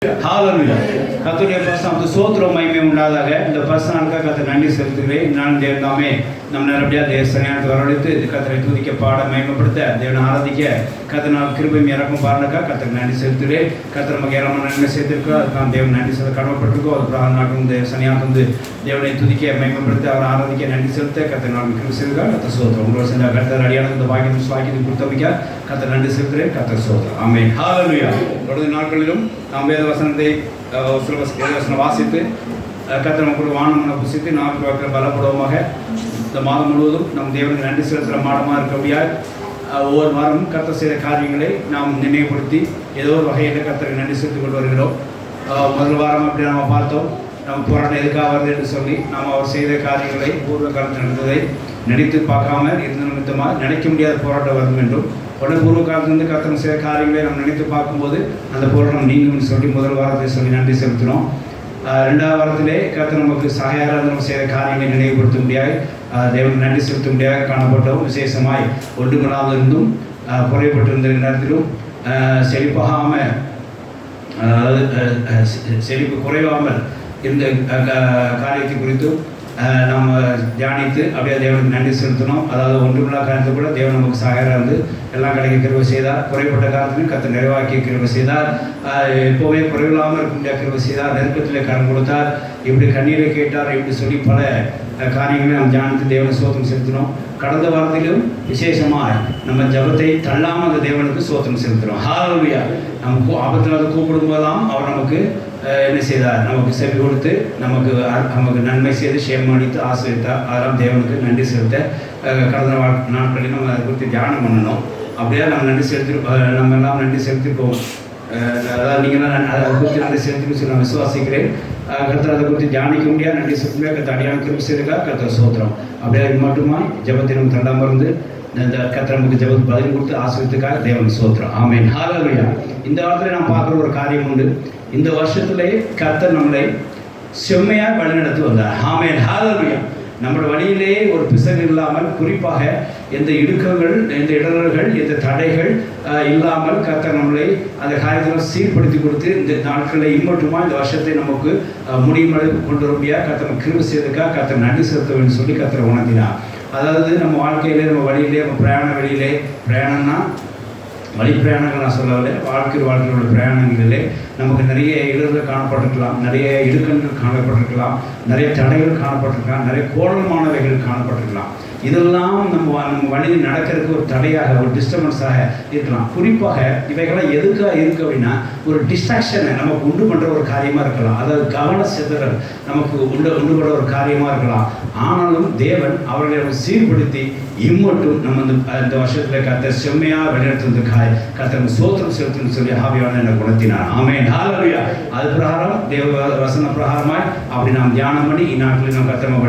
ஹalleluya. கர்த்தருடைய பரிசுத்த ஸ்தோத்திரம் மகிமை உண்டாதாக. இந்த பரிசுத்தனாக கர்த்தர் நன்றி செலுத்துகிறேன். நான் தேவனாமே நம் நேரடியாக தேவசனையாக வரவழைத்து கர்த்தரை துதிக்க பாட மகிமைப்படுத்த தேவனை ஆராதிக்க கர்த்தனால் கிருபையும் இறக்கும் பாருங்க கர்த்தர் நன்றி செலுத்துகிறேன். கர்த்தர் நமக்கு ஏராளமான நன்மை செய்திருக்கிறோம். அதுக்கு நான் தேவன் நன்றி செலுத்த கடமைப்பட்டிருக்கோம். அது பிரார்த்தனாக்கும் தேவசனையாக வந்து தேவனை துதிக்க மகிமைப்படுத்த அவர் ஆராதிக்க நன்றி செலுத்த கர்த்தர் நாள் கிருபை செய்திருக்கார். கர்த்தர் ஸ்தோத்திரம். உங்களோட சேர்ந்த கர்த்தர் அடியான இந்த பாக்கியம் சுவாக்கியத்தை கொடுத்தமைக்க கர்த்தர் நன்றி செலுத்துகிறேன். கர்த்தர் ஸ்தோத்திரம். ஆமென். ஹalleluya. தொடர்ந்து நாட்களிலும் நாம் வேத வசனத்தை வேதவசனம் வாசித்து கர்த்தர் நமக்கு வானமனை புசித்து நாக்கு வாக்கில் பலப்படுவமாக இந்த மாதம் முழுவதும் நம் தேவனுக்கு நன்றி செலுத்துகிற மாதமாக இருக்க முடியாது. ஒவ்வொரு வாரமும் கர்த்தர் செய்த காரியங்களை நாம் நினைவுபடுத்தி ஏதோ ஒரு வகையில் கர்த்தருக்கு நன்றி செலுத்தி கொண்டு வருகிறோம். முதல் வாரம் அப்படி நாம் பார்த்தோம். நம்ம போராட்டம் எதுக்காக வருது என்று சொல்லி நாம் அவர் செய்த காரியங்களை பூர்வ காலத்தில் நடந்ததை நினைத்து பார்க்காம இருந்த நிமித்தமாக நினைக்க முடியாத போராட்டம் வரும் என்றும் உடனே பூர்வ காலத்திலிருந்து கர்த்தர் செய்த காரியங்களை நம்ம நினைத்து பார்க்கும்போது அந்த போராட்டம் நீங்கும்னு சொல்லி முதல் வாரத்தை சொல்லி நன்றி செலுத்தினோம். ரெண்டாவது வாரத்திலே கர்த்தர் நமக்கு சகாயராக நம்ம செய்த காரியங்களை நினைவுபடுத்த முடியாது, தேவனுக்கு நன்றி செலுத்த முடியாது காணப்பட்டோம். விசேஷமாய் ஒன்று கொள்ளாமல் இருந்தும் குறைபட்டிருந்த நேரத்திலும் செழிப்பாகாமல் செழிப்பு குறைவாமல் இருந்த காரியத்தை குறித்தும் நாம் தியானித்து அப்படியே தேவனுக்கு நன்றி செலுத்தணும். அதாவது ஒன்றுமில்லா காரணத்தை கூட தேவன் நமக்கு சகாயராக இருந்து எல்லாம் கிடைக்க கிருபை செய்தார். குறைப்பட்ட காலத்திலும் கர்த்தர் நிறைவாக்கி கிருபை செய்தார். எப்போவே குறைவில்லாமல் இருக்க முடியாத கிருபை செய்தார். நெருக்கத்திலே கடன் கொடுத்தார். இப்படி கண்ணீரை கேட்டார். இப்படி சொல்லி பல காரியங்களை நாம் தியானித்து தேவனை சோத்திரம் செலுத்தினோம். கடந்த வாரத்திலும் விசேஷமாக நம்ம ஜபத்தை தள்ளாமல் அந்த தேவனுக்கு சோத்திரம் செலுத்துகிறோம். ஹalleluya. நம்ம ஆபத்தில் கூப்பிடும் போதெல்லாம் அவர் நமக்கு என்ன செய்தார், நமக்கு செவி கொடுத்து நமக்கு நன்மை செய்து சேமம் அளித்து ஆசிரியத்தார். அதெல்லாம் தேவனுக்கு நன்றி செலுத்த கடந்த நாட்களில் நம்ம அதை குறித்து தியானம் பண்ணணும். அப்படியே நம்ம நன்றி நம்ம எல்லாம் நன்றி செலுத்திருக்கோம். அதாவது நீங்களாம் அதை குறித்து நன்றி செலுத்தி சொல்லி நான் விசுவாசிக்கிறேன். கர்த்தர் அதை குறித்து தியானிக்க முடியாது நன்றி செலுத்துமே கர்த்தர் அடியான கிருபை செய்திருக்கார். கர்த்தர் ஸ்தோத்திரம். அப்படியே மட்டுமா ஜபத்திலும் தள்ளாமல் இருந்து இந்த கர்த்தர் நமக்கு ஜபத்துக்கு பதில் கொடுத்து ஆசிரியத்துக்காக தேவன் ஸ்தோத்திரம். ஆமென். ஹalleluya. இந்த வாரத்தில் நான் பார்க்குற ஒரு காரியம் உண்டு. இந்த வருஷத்திலே கர்த்தர் நம்மளை செம்மையாக வழிநடத்தி வந்தார். ஆமென். ஹalleluya. நம்மளோட வழியிலே ஒரு பிசகு இல்லாமல், குறிப்பாக எந்த இடுக்கங்கள், எந்த இடர்கள், எந்த தடைகள் இல்லாமல் கர்த்தர் நம்மளை அந்த காரியத்தில் சீர்படுத்தி கொடுத்து இந்த நாட்களில் இம்மட்டுமா இந்த வருஷத்தை நமக்கு முடிவுமளவு கொண்டு வரும்பியா கர்த்தர் கிருபை செய்ததுக்காக கர்த்தர் நன்றி செலுத்த வேண்டும் சொல்லி கர்த்தர் உணர்த்தினார். அதாவது நம்ம வாழ்க்கையிலே, நம்ம வழியிலே, நம்ம பிரயாண பிரயாணம்னா வழி பிரயாணங்கள் நான் சொல்லவில்லை, வாழ்க்கையோட பிரயாணங்களிலே நமக்கு நிறைய இடர்கள் காணப்பட்டிருக்கலாம், நிறைய இடுக்கண்கள் காணப்பட்டிருக்கலாம், நிறைய தடைகள் காணப்பட்டிருக்கலாம், நிறைய கோணமானவைகள் காணப்பட்டிருக்கலாம். இதெல்லாம் நம்ம வழியில் நடக்கிறதுக்கு ஒரு தடையாக, ஒரு டிஸ்டர்பன்ஸாக இருக்கலாம். குறிப்பாக இவைகளாம் எதுக்காக இருக்கு அப்படின்னா ஒரு டிஸ்ட்ராக்ஷனை நமக்கு உண்டு பண்ணுற ஒரு காரியமாக இருக்கலாம். அதாவது கவன சிதறல் நமக்கு உண்டு பண்ணுற ஒரு காரியமாக இருக்கலாம். ஆனாலும் தேவன் அவர்களை சீர்படுத்தி இம்மட்டும் நம்ம இந்த வருஷத்தில் கர்த்தர் செம்மையாக வழிநடத்துவதற்காக கர்த்தர் சோத்திரம் செலுத்துன்னு சொல்லி ஆவியான என்னை குணத்தினார். ஆமென். ஹalleluya. அது பிரகாரம் தேவ வசன பிரகாரமாய் அப்படி நாம் தியானம் பண்ணி இந்நாட்களில் நம்ம கர்த்தர்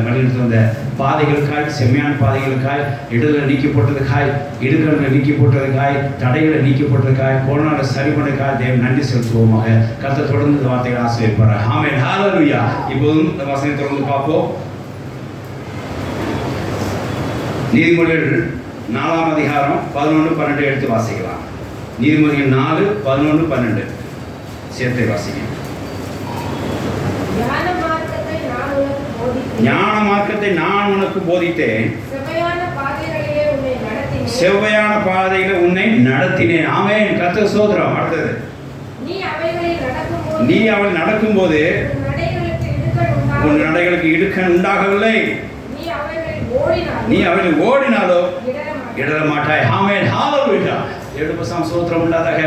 வழிநடத்து வந்த பாதைகளுக்காய், செம்மையான பாதைகளுக்காய், இடங்களை நீக்கி போட்டதுக்காய், இடுக்கங்களை நீக்கி போட்டதுக்காய், தடைகளை நீக்கி போட்டதுக்காய், கோணாட சரி பண்ணதுக்காய் தேவன் நன்றி செலுத்துவோமாக. கர்த்தர் தொடர்ந்து இந்த வார்த்தைகளை ஆசீர்வதிப்பார். ஆமென். ஹalleluya. இப்போதும் இந்த வசனத்தை தொடர்ந்து பார்ப்போம். நீதிமொழிகள் 4ஆம் அதிகாரம் 11-12 எடுத்து வாசிக்கலாம். நீதிமொழிகள் 4, 11, 12 சேர்த்தை வாசிக்கலாம். ஞான மார்க்கத்தை நான் உனக்கு போதித்தேன், செவ்வையான பாதையில உன்னை நடத்தினேன். ஆமென். கர்த்தர் ஸ்தோத்திரம். அடுத்தது, நீ அவள் நடக்கும்போது உன் நடைகளுக்கு இடுக்கண் உண்டாகவில்லை, நீ அவளை ஓடினாலோ இடர மாட்டாய். ஆமென். ஹalleluya. எடுப்பசாம் ஸ்தோத்திரம் உண்டாதாக.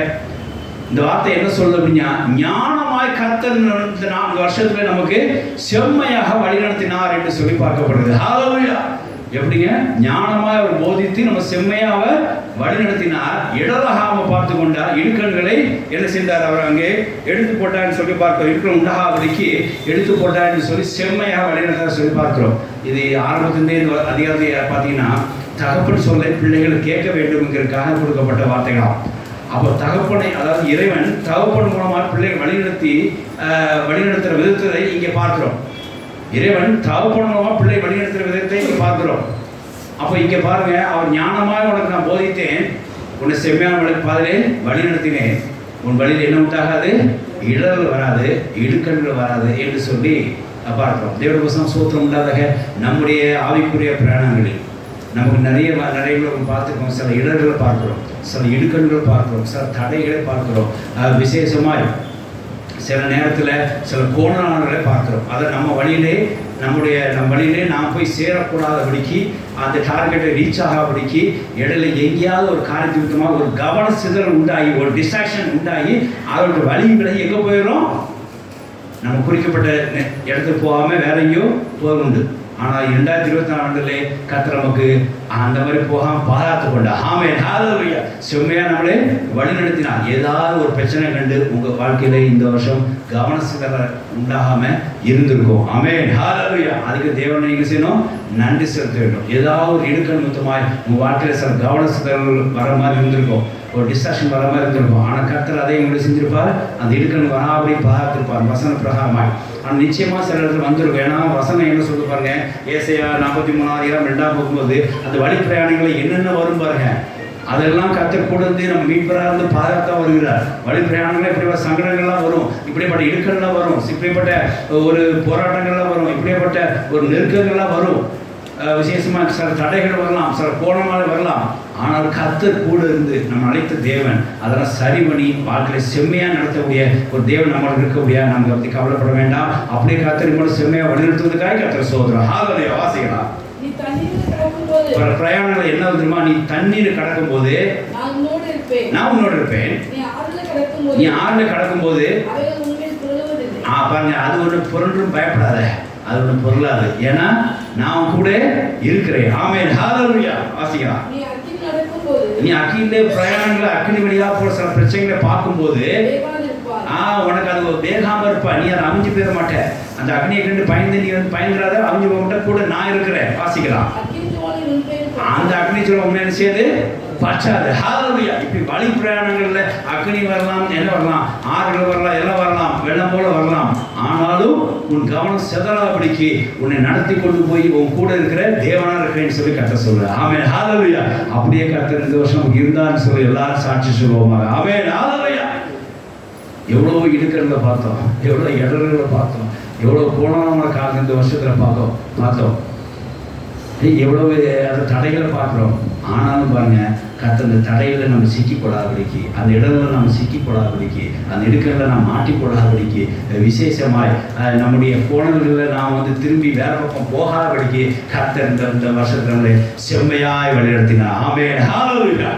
இந்த வார்த்தை என்ன சொல்லுது அப்படின்னா, ஞானமாய் கர்த்தர் இந்த 4 வருஷத்துல நமக்கு செம்மையாக வழிநடத்தினார் என்று சொல்லி பார்க்கப்படுது. ஹalleluya. எப்படிங்க? ஞானமாய் அவர் போதித்து நம்ம செம்மையாக வழிநடத்தினார். இடராகாம பார்த்து கொண்டார். இடுக்கண்களை என்ன செய்தார், அவர் அங்கே எடுத்து போட்டார்னு சொல்லி பார்க்கிறோம். இடுக்கண் உண்டாகாதபடிக்கு எடுத்து போட்டார்னு சொல்லி செம்மையாக வழிநடத்தார் சொல்லி பார்க்கிறோம். இது ஆரம்பத்திலே இந்த அதிகாரத்தை பார்த்தீங்கன்னா தகப்பன் சொல்ல பிள்ளைகள் கேட்க வேண்டும்ங்கிறதுக்காக கொடுக்கப்பட்ட வார்த்தைகளாம். அப்போ தகப்பனை, அதாவது இறைவன் தகப்பன் மூலமாக பிள்ளைகள் வழிநடத்துகிற விதத்தை இங்கே பார்க்கிறோம். இறைவன் தகப்பன் மூலமாக பிள்ளை வழிநடத்துகிற விதத்தை இங்கே பார்க்கிறோம். அப்போ இங்கே பாருங்க, அவர் ஞானமாக உனக்கு நான் போதித்தேன், உன்னை செம்மையான பாதையிலே வழி நடத்தினேன். உன் வழியில் என்ன உண்டாகாது, இடர்கள் வராது, இடுக்கண்கள் வராது என்று சொல்லி பார்க்கிறோம். தேவனுடைய வசனம் சோத்திரம் உண்டாதாக. நம்முடைய ஆவிக்குரிய பிரயாணங்களில் நமக்கு நிறைய பார்த்துருக்கோம். சில இடர்களை பார்க்கிறோம், சில இடுக்கண்கள் பார்க்கிறோம், சில தடைகளை பார்க்கிறோம். விசேஷமாய் சில நேரத்தில் சில கோணங்களை பார்க்கிறோம். அதை நம்ம வழியிலே நாம் போய் சேரக்கூடாதபடிக்கு, அந்த டார்கெட்டை ரீச் ஆகாதபடிக்கு இடையில எங்கேயாவது ஒரு காரியத்திற்கமாக ஒரு கவன சிதறல் உண்டாகி, ஒரு டிஸ்ட்ராக்ஷன் உண்டாகி அதோட வழிகளை எங்கே போயிடும், நம்ம குறிக்கப்பட்ட இடத்துக்கு போகாமல் வேற எங்கேயோ போகுண்டு. ஆனால் 2024 ஆண்டிலே கர்த்தர் நமக்கு அந்த மாதிரி போகாமல் பாதுகாத்து கொண்டா. ஆமென், ஹல்லேலூயா. செம்மையாக நம்மளே வழிநடத்தினார். ஏதாவது ஒரு பிரச்சனை கண்டு உங்கள் வாழ்க்கையில இந்த வருஷம் கவன சிதறல் உண்டாகாமல் இருந்திருக்கும். ஆமென், ஹல்லேலூயா. அதுக்கு தேவனை நீங்கள் செய்யணும், நன்றி செலுத்த வேண்டும். ஏதாவது ஒரு இடுக்க நிமித்தமாய் உங்கள் வாழ்க்கையில் சில கவன சிதறல் வர மாதிரி இருந்திருக்கும், ஒரு டிஸ்ட்ராக்ஷன் வர மாதிரி இருந்திருக்கும். ஆனால் கர்த்தர் அதை உங்களுக்கு செஞ்சிருப்பார், அந்த இடுக்கன் வராபடி பாதுகாத்திருப்பார் வசன பிரகாரமாய். ஆனால் நிச்சயமாக சில இடத்துல வந்துருக்கும். ஏன்னா வசனம் என்ன சொல்லி பாருங்க, ஏசாயா 43:2 போகும்போது அந்த வழி பிரயாணிகளை என்னென்ன வரும் பாருங்க, அதெல்லாம் கர்த்தர் கூட இருந்து நம்ம மீட்பராக இருந்து பாதுகாத்தா வருகிறார். வழி பிரயாணங்கள் இப்படிப்பட்ட சங்கடங்கள்லாம் வரும், இப்படிப்பட்ட இடுக்கள்லாம் வரும், இப்படிப்பட்ட ஒரு போராட்டங்கள்லாம் வரும், இப்படிப்பட்ட ஒரு நெருக்கங்கள்லாம் வரும். விசேஷமாக சில தடைகள் வரலாம், சில கோணமாக வரலாம். ஆனால் கர்த்தர் கூட இருந்து நம்ம அழைத்த தேவன் அதெல்லாம் சரி பண்ணி வாழ்க்கையை செம்மையாக நடத்தக்கூடிய ஒரு தேவன் நம்மளுக்கு இருக்கக்கூடிய, நமக்கு அப்படி கவலைப்பட வேண்டாம். அப்படியே கர்த்தர் மட்டும் செம்மையாக வழிநடத்துவதற்காக கர்த்தர் சோதரம். ஹல்லேலூயா. வாசிக்கலாம். பிரயாணங்கள் என்ன தெரியுமா, நீ தண்ணீர் கடக்கும் போது நான் உன்னோடு இருப்பேன், நீ ஆறுல கடக்கும் போது பாருங்க, அது ஒன்று புரண்டும் பயப்படாத, அது ஒன்று பொருளாது, ஏன்னா நான் கூட இருக்கிறேன். ஆமென், ஹல்லேலூயா. வாசிக்கலாம். நீ அக்கிலே பிரயாணங்கள் அக்கினி வழியா போற சில பிரச்சனைகளை பார்க்கும்போது உனக்கு அது வேகாம இருப்பா, நீ அதை அமைஞ்சு போயிட மாட்டேன். அந்த அக்னியை கண்டு பயந்து நீ வந்து பயந்துடாத, அமைஞ்சு போக மாட்டேன், கூட நான் இருக்கிறேன். வாசிக்கலாம். அந்த அக்னி சொல்ல உண்மை என்ன செய்யுது, பற்றாது. ஹல்லேலூயா. இப்படி வழி பிரயாணங்கள்ல அக்னி வரலாம், என்ன வரலாம், ஆறுகள் வரலாம், எல்லாம் வரலாம், வெள்ளம் போல வரலாம். ஆனாலும் உன் கவனம் செதறாதபடிக்கு உன்னை நடத்தி கொண்டு போய் உன் கூட இருக்கிற தேவனா இருக்கிறேன்னு சொல்லி கர்த்தர் சொல்ற. ஆமென், ஹல்லேலூயா. அப்படியே கர்த்தர் இந்த வருஷம் இருந்தான்னு சொல்லி எல்லாரும் சாட்சி சொல்லுவோமாக. ஆமென், ஹல்லேலூயா. எவ்வளோ இடுக்கங்களை பார்த்தோம், எவ்வளோ இடர்களை பார்த்தோம், எவ்வளோ கோணமான காலம் இந்த வருஷத்துல பார்த்தோம், எவ்வளவு அந்த தடைகளை பார்க்குறோம். ஆனாலும் பாருங்க, கர்த்தர் அந்த தடைகளை நம்ம சிக்கிப்படாதபடிக்கு, அந்த இடங்களை நம்ம சிக்கிப்படாதபடிக்கு, அந்த இடுக்கங்களை நாம் மாட்டிப்படாதபடிக்கு, விசேஷமாய் நம்முடைய கோணல்களில் நாம் வந்து திரும்பி வேற பக்கம் போகாதபடிக்கு கர்த்தர் இந்த வருஷத்துல நம்மளை செம்மையாய் வழிநடத்தினார். ஆமென், ஹல்லேலூயா.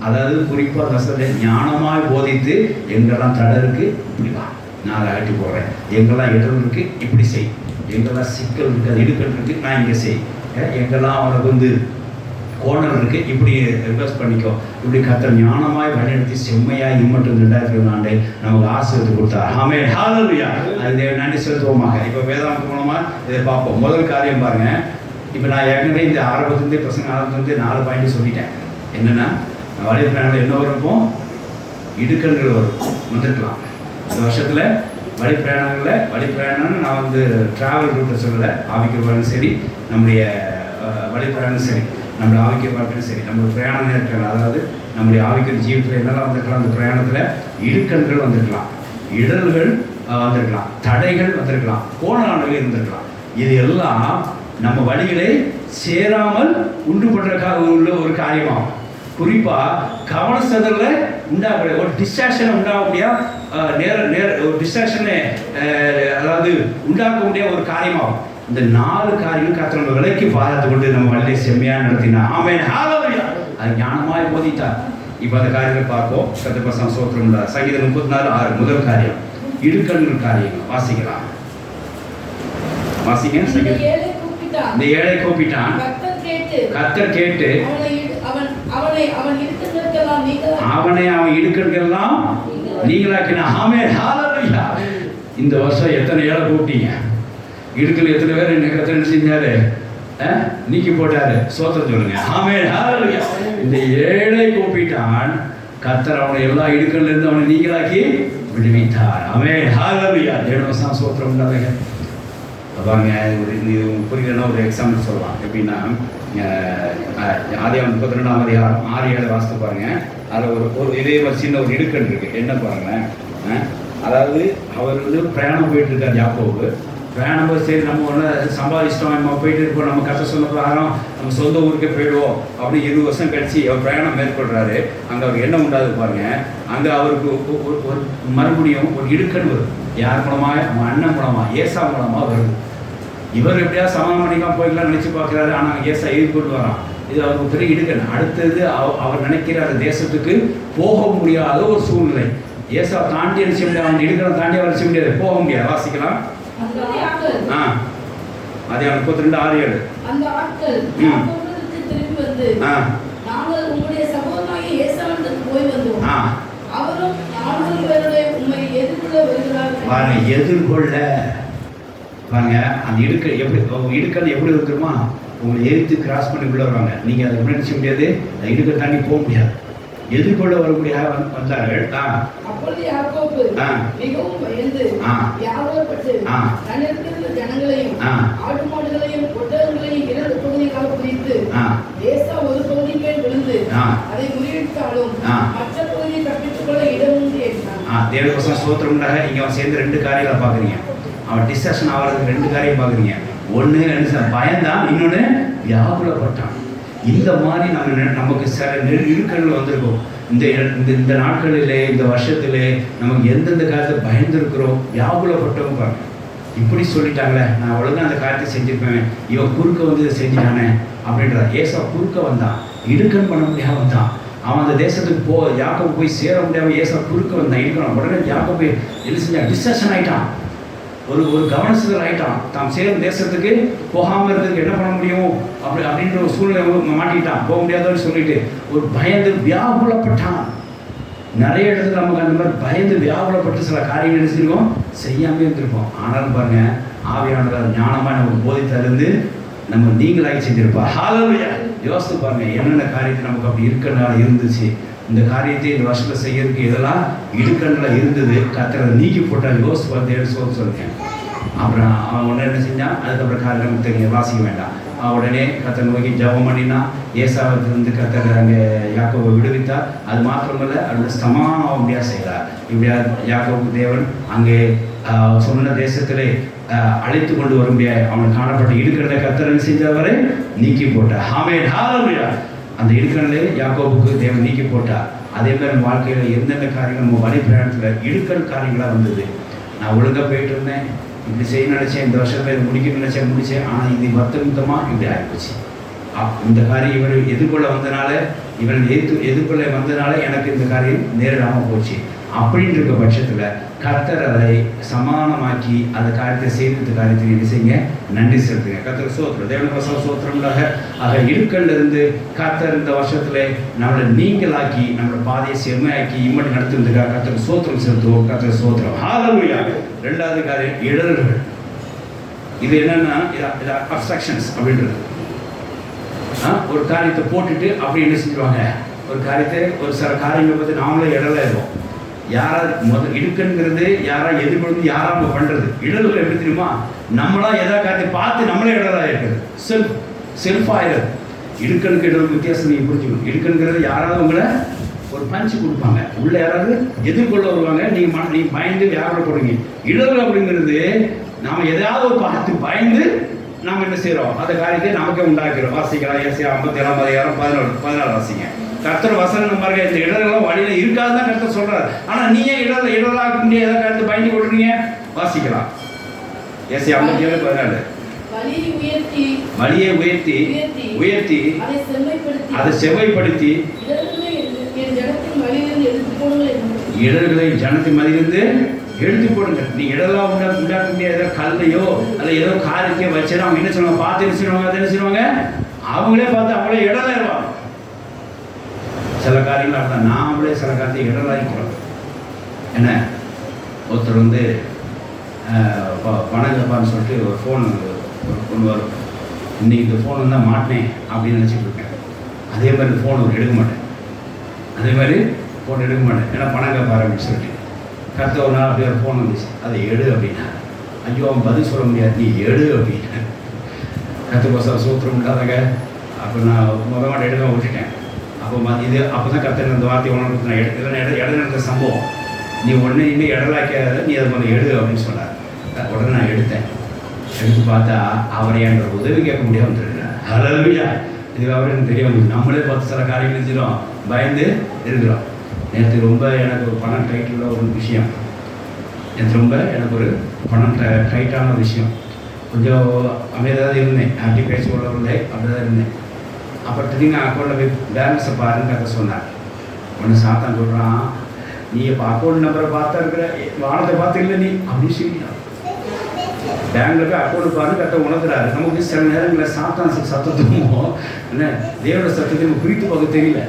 அதாவது குறிப்பாக வசனத்தை ஞானமாய் போதித்து, எங்கெல்லாம் தடை இருக்கு இப்படி வா, நான் அகட்டி போடுறேன், எங்கெல்லாம் இடர் இருக்கு இப்படி செய், எங்கெல்லாம் சிக்கல் இருக்கு, அது இடுக்கல் இருக்கு, நான் இங்கே செய், எங்கெல்லாம் அவனுக்கு வந்து கோணல் இருக்கு இப்படி ரிக்வெஸ்ட் பண்ணிக்கோ. இப்படி கர்த்தர் ஞானமாய் வழிநடத்தி செம்மையாய் இம்மட்டும் 2020 ஆண்டை நமக்கு ஆசீர்வாதம் கொடுத்தார். ஆமென், ஹல்லேலூயா. அது நன்றி செலுத்துவோமாக. இப்போ வேதாந்த மூலமா இதை பார்ப்போம். முதல் காரியம் பாருங்க, இப்போ நான் ஏற்கனவே இந்த ஆரம்பத்துலேருந்து பிரசங்க ஆரம்பத்துலேருந்து 4 பாயிண்ட் சொல்லிட்டேன். என்னென்னா, வழி பிரயாணங்கள் என்ன வரும்போம், இடுக்கண்கள் வந்துருக்கலாம். இந்த வருஷத்தில் வழி பிரயாணம்னு நான் வந்து ட்ராவல் ரூட்டை சொல்லலை, ஆவிக்கிறவர்களும் சரி, நம்முடைய வழி பிரயாணம் சரி, நம்முடைய ஆவிக்கிற வாழ்க்கையும் சரி, நம்மளுடைய பிரயாண நேரங்கள், அதாவது நம்முடைய ஆவிக்கிற ஜீவத்தில் என்னெல்லாம் வந்துருக்கலாம், அந்த பிரயாணத்தில் இடுக்கண்கள் வந்துருக்கலாம், இடர்கள் வந்திருக்கலாம், தடைகள் வந்திருக்கலாம், கோணானங்கள் இருந்திருக்கலாம். இது எல்லாம் நம்ம வழிகளை சேராமல் உண்டு பண்ணுறதுக்காக உள்ள ஒரு காரியமாகும். குறிப்பாக கவன சிதறல உண்டாகக்கூடிய ஒரு டிஸ்ட்ராக்ஷனை உண்டாகக்கூடிய ஒரு டிஸ்ட்ராக்ஷனை அதாவது உண்டாக்கக்கூடிய ஒரு காரியமாகும். இந்த 4 காரியம் கர்த்தர் நம்ம விலைக்கு பாதுகாத்து கொண்டு நம்ம வழியை செம்மையாக நடத்தினா. ஆமென், ஹல்லேலூயா. அது ஞானமாய் போதித்தார். இப்போ அந்த காரியங்களை பார்ப்போம். கர்த்தர் பசங்க சோத்திரம். சங்கீதம் 34:6 முதல் காரியம் இடுக்கண்கள் காரியங்கள். வாசிக்கலாம், வாசிங்க. இந்த ஏழை கூப்பிட்டான், கர்த்தர் கேட்டு அவனை அவன் இடுக்கண்கள்லாம் நீங்களாக்கினா. ஆமென், ஹல்லேலூயா. இந்த வருஷம் எத்தனை ஏழை கூப்பிட்டீங்க, இடுக்கல் எத்தனை பேர் என்ன கர்த்தர் செஞ்சாரு, நீக்கி போட்டாரு. சோத்திரம் சொல்லுங்க. ஆமென், ஹல்லேலூயா. இந்த ஏழை கூப்பிட்டான், கர்த்தர் அவனை எல்லா இடுக்கல்ல இருந்து அவனை நீங்களாக்கி விடுவித்தார். ஆமென், ஹல்லேலூயா. தேவனுக்கு சோத்திரம் உண்டாக. பாருங்க, இது புரியலன்னா ஒரு எக்ஸாம்பிள் சொல்லலாம். எப்படின்னா ஆதியாகமம் 32ஆம் அதிகாரம் 6-7 வாசித்து பாருங்க. அதில் ஒரு இதே மாதிரி சின்ன ஒரு இடுக்கன் இருக்கு. என்ன பாருங்களேன், அதாவது அவர் பிரயாணம் போயிட்டு இருக்கார் யாக்கோபு. பிரயாணம் போய் சரி நம்ம ஒன்று சம்பாதிச்சிட்டோம், நம்ம போயிட்டு இருப்போம், நம்ம கஷ்ட சொன்ன பிரகாரம் நம்ம சொந்த ஊருக்கே போயிடுவோம் அப்படின்னு 20 வருஷம் கழிச்சு அவர் பிரயாணம் மேற்கொள்கிறாரு. அங்கே அவருக்கு என்ன உண்டாது பாருங்க, அங்கே அவருக்கு ஒரு மறுபடியும் ஒரு இடுக்கன் வருது. யார் மூலமாக? அவன் அண்ணன் மூலமாக, ஏசா மூலமாக வருது. இவர் எப்படியா சமாதானம் பண்ணிக்கலாம் போய்க்கலாம் நினச்சி பார்க்குறாரு. ஆனால் ஏசா எதிர்கொண்டு வரான். இது அவருக்கு பெரிய இடுக்கன். அடுத்தது அவர் நினைக்கிற அந்த தேசத்துக்கு போக முடியாத ஒரு சூழ்நிலை. ஏசா தாண்டி அடிச்ச முடியாது, அவன் இடுக்கனை தாண்டி அடிச்ச முடியாது, போக முடியாது. வாசிக்கலாம். அதே 32:6-7. அந்த ஆட்கள் யாக்கோபுக்கு திரும்பி வந்து, நாங்கள் உம்முடைய சகோதரனாகிய ஏசாவிடத்துக்கு போய் வந்தோம். அவரும் 400 பேருடைய உம்மை எதிர்கொள்ள வருகிறார்கள். பாருங்க, எதிர்கொள்ள பாருங்க. அந்த இடுக்கன் எப்படி இருக்குமா, உங்களை எதிர்த்து கிராஸ் பண்ணி உள்ள வருவாங்க. நீங்க அதை எப்படி நினைச்ச முடியாது, இடுக்கை தாண்டி போக முடியாது. எதிர்கொள்ள வரக்கூடிய வந்தார்கள். அப்பொழுது யாக்கோபு மிகவும் பயந்து வியாகுலப்பட்டு தன்னிடத்திலிருந்த ஜனங்களையும் ஆடு மாடுகளையும் ஒட்டகங்களையும் 2 பகுதிகளாக பிரித்து ஏசா ஒரு பகுதி மேல் விழுந்து அதை முறியடித்தாலும் மற்ற பகுதியை தப்பித்துக் கொள்ள இடம் உண்டு என்றான். தேவனுக்கு ஸ்தோத்திரம் உண்டாக. இங்க அவன் சேர்ந்து 2 காரியங்களை பாக்குறீங்க. அவன் டிஸ்கஷன் ஆகிறதுக்கு 2 காரியம் பாக்குறீங்க. ஒண்ணு பயந்தான், இன்னொன்னு வியாகுலப்பட்டான். இந்த மாதிரி நமக்கு சில இடுக்கண்கள் வந்திருக்கும். இந்த நாட்களிலே, இந்த வருஷத்திலே நமக்கு எந்தெந்த காலத்தில் பயந்துருக்கிறோம், வியாகுலப்பட்டவங்க பாருங்க. இப்படி சொல்லிட்டாங்களே, நான் ஒழுங்காக அந்த காரியத்தை செஞ்சிருப்பேன், இவன் குறுக்க வந்து இதை செஞ்சிட்டானே அப்படின்றா. ஏசா குறுக்க வந்தான், இடுக்கன் பண்ண முடியாம வந்தான். அவன் அந்த தேசத்துக்கு யாக்கோபு போய் சேர முடியாமல் ஏசா குறுக்க வந்தான், இடுக்கணும். உடனே யாக்கோபு என்ன செஞ்சான், டிஸ்ட்ராக்ஷன் ஆகிட்டான், ஒரு கவனசிதல் ஆகிட்டான். தாம் சேரும் தேசத்துக்கு போகாமல் இருக்கிறதுக்கு என்ன பண்ண முடியும் அப்படின்ற ஒரு சூழ்நிலை மாட்டிக்கிட்டான். போக முடியாதுன்னு சொல்லிட்டு ஒரு பயந்து வியாகுலப்பட்டான். நிறைய இடத்துல நமக்கு அந்த மாதிரி பயந்து வியாகுலப்பட்டு சில காரியங்கள் நினைச்சிருக்கோம், செய்யாமல் இருந்திருப்போம். ஆனாலும் பாருங்க, ஆவியானவர் ஞானமாக நமக்கு போதித்தருந்து நம்ம நீங்களாகி செஞ்சிருப்பா. ஹல்லேலூயா. யோசித்து பாருங்க, என்னென்ன காரியத்தை நமக்கு அப்படி இருக்கனால இருந்துச்சு. இந்த காரியத்தை இந்த வருஷத்தில் செய்யறதுக்கு இதெல்லாம் இடுக்கண்ணில் இருந்தது, கர்த்தரை நீக்கி போட்டால் யோசித்து பார்த்து சொல்லிட்டேன். அப்புறம் அவன் உடனே என்ன செஞ்சான், அதுக்கப்புறம் காரியம் நமக்கு தெரியும், வாசிக்க வேண்டாம். உடனே கர்த்தரை நோக்கி ஜெபம் பண்ணினா ஏசாவிலிருந்து கர்த்தர் அங்கே யாக்கோபை விடுவித்தார். அது மாத்திரமல்ல, அவருடைய சமாதானம் அப்படியா செய்தார். இப்படியா யாக்கோபு தேவன் அங்கே சொன்ன தேசத்திலே அழைத்து கொண்டு வரும்படியா அவனுக்கு காணப்பட்ட இடுக்கண்களை கர்த்தர் செஞ்சவரை நீக்கி போட்டார். ஆமென், ஹல்லேலூயா. அந்த இடுக்கண்களை யாக்கோபுக்கு தேவன் நீக்கி போட்டார். அதே மாதிரி நம்ம வாழ்க்கையில் எந்தெந்த காரியங்கள் நம்ம வழி பிரயாணத்தில் இடுக்கண் காரியங்களாக வந்தது. நான் ஒழுங்காக போயிட்டு இருந்தேன், இப்படி செய்ய நினச்சேன், இந்த வருஷத்தில் இது முடிக்கணும்னு நினச்சேன், முடித்தேன். ஆனால் இது மொத்தமாக இப்படி ஆகிப்போச்சு. இந்த காரியம் இவரை எதிர்கொள்ள வந்தனால, இவரை எதிர்கொள்ள வந்தனால எனக்கு இந்த காரியம் நேரிடாமல் போச்சு. அப்படின்னு இருக்க பட்சத்தில் கர்த்தர் அதை சமானமாக்கி அந்த காரியத்தை செய்த காரியத்தை என்ன செய்யுங்க, நன்றி செலுத்துங்க. கர்த்தர் சோத்திரம், தேவனுக்கு சோத்திரம்லாக. ஆக இடுக்கல்ல இருந்து கர்த்தர் இந்த வருஷத்துல நம்மளை நீங்களாக்கி நம்மளோட பாதையை செம்மையாக்கி இம்மடி நடத்துறதுக்காக கர்த்தர் சோத்திரம் செலுத்துவோம். கர்த்தர் சோத்திரம். ஹல்லேலூயா. 2வது காரியம் இடர்கள். இது என்னன்னா அப்ஸ்ட்ரக்ஷன்ஸ் அப்படின்றது. ஒரு காரியத்தை போட்டுட்டு அப்படி என்ன செஞ்சுருவாங்க, ஒரு காரியத்தை ஒரு சில காரியங்களை பற்றி நாமளே இடல இருக்கும். யாராவது இடுக்குங்கிறது யாரா எதிர்கொண்டு யாரா நம்ம பண்றது. இடர்கள் எப்படி தெரியுமா, நம்மளா ஏதாவது காரியத்தை பார்த்து நம்மளே இடலா இருக்குது, செல்ஃப் ஆயிடுது. இடுக்கனுக்கு இடருக்கு வித்தியாசம் நீங்க புரிஞ்சுக்கணும். இடுக்கணுங்கிறது யாராவது உங்களை ஒரு பஞ்சு கொடுப்பாங்க, உள்ள யாராவது எதிர்கொள்ள வருவாங்க, நீங்க பயந்து வியாபாரம் போடுவீங்க. இடர்கள் அப்படிங்கிறது நாம எதாவது ஒரு பார்த்து பயந்து நாம் என்ன செய்யறோம், அந்த காரியத்தை நமக்கே உண்டாக்கிறோம். வாசிக்கலாம். ஏசாயா 57:14 வாசிங்க. கர்த்தர் வசனம் பாருங்க, இந்த இடரெல்லாம் வழியில இருக்காதுதான் கர்த்தர் சொல்றாரு. ஆனா நீயே இடராக முடியாத கருத்து பயந்து கொள்றீங்க. வாசிக்கலாம். ஏசாயா 57:14. வழியை உயர்த்தி அதை செவ்வைப்படுத்தி இடர்களை ஜனத்தின் மதியிலிருந்து எடுத்து போடுங்க. நீ இடரெல்லாம் உண்டாக்க முடியாத கல்லையோ அல்ல ஏதோ காரியத்தையோ வச்சு அவங்க என்ன சொல்லுவாங்க, பார்த்து என்ன செய்வாங்க, அதை என்ன செய்வாங்க, அவங்களே பார்த்து அவங்களே இடலாயிருவாங்க. சில காரியங்கள் அப்படின்னா நாமளே சில காரியத்தை இடலாகிக்கிறோம். என்ன, ஒருத்தர் வந்து பணம் கேட்பான்னு சொல்லிட்டு ஒரு ஃபோன் கொண்டு வரும். இன்னைக்கு இந்த ஃபோன் வந்தால் மாட்டினேன் அப்படின்னு நினச்சிட்டு இருக்கேன். அதே மாதிரி இந்த ஃபோன் எடுக்க மாட்டேன், ஏன்னா பணம் கேட்பாரு அப்படின்னு சொல்லிட்டு. கருத்து ஒரு நாள் அப்படியே ஒரு ஃபோன் வந்துச்சு, அதை எடு அப்படின்னா ஐயோ அவன் பதில் சொல்ல முடியாது, நீ எடு அப்படின்னு. கர்த்தருக்கு சூத்திரம் உண்டாதாங்க. அப்போ நான் முதல்ல எடுக்க விட்டுட்டேன். அப்போ இது அப்போ தான் கர்த்தர் அந்த வார்த்தை உணர்ந்து நான் இடம் நடந்த சம்பவம், நீ ஒன்று இன்னும் இடலாக்காத, நீ அதை கொஞ்சம் எடு அப்படின்னு சொன்னார். உடனே நான் எடுத்தேன். எடுத்து பார்த்தா அவரை என்ற உதவி கேட்க முடியாமல் வந்துருக்கேன். ஹல்லேலூயா. இது அவருக்கு தெரிய வந்து நம்மளே பார்த்து சில காரியங்கள் செஞ்சிடும், பயந்து இருக்கிறோம். நேற்று ரொம்ப எனக்கு ஒரு பணம் டைட்டில் ஒரு விஷயம், நேற்று ரொம்ப எனக்கு ஒரு பணம் டைட்டான ஒரு விஷயம். கொஞ்சம் அமைதியாக தான் இருந்தேன், ஆண்டி பேச உள்ளவர்களே அப்படி தான் இருந்தேன். அப்புறம் திடீர்னு அக்கௌண்ட்டில் போய் பேலன்ஸை பாருன்னு கதை சொன்னார். ஒன்று சாத்தான் சொல்கிறான், நீ இப்போ அக்கௌண்ட் நம்பரை பார்த்தா இருக்கிற வானத்தை பார்த்து இல்லை நீ அப்படின்னு சொல்லிட்டான். பேங்கில் போய் அக்கௌண்ட் பாருன்னு கட்ட உணர்த்துறாரு. நமக்கு சில நேரங்களில் சாத்தான் சத்தத்துமோ என்ன தேவோட சத்தத்தையும் குறித்து பார்க்க தெரியல.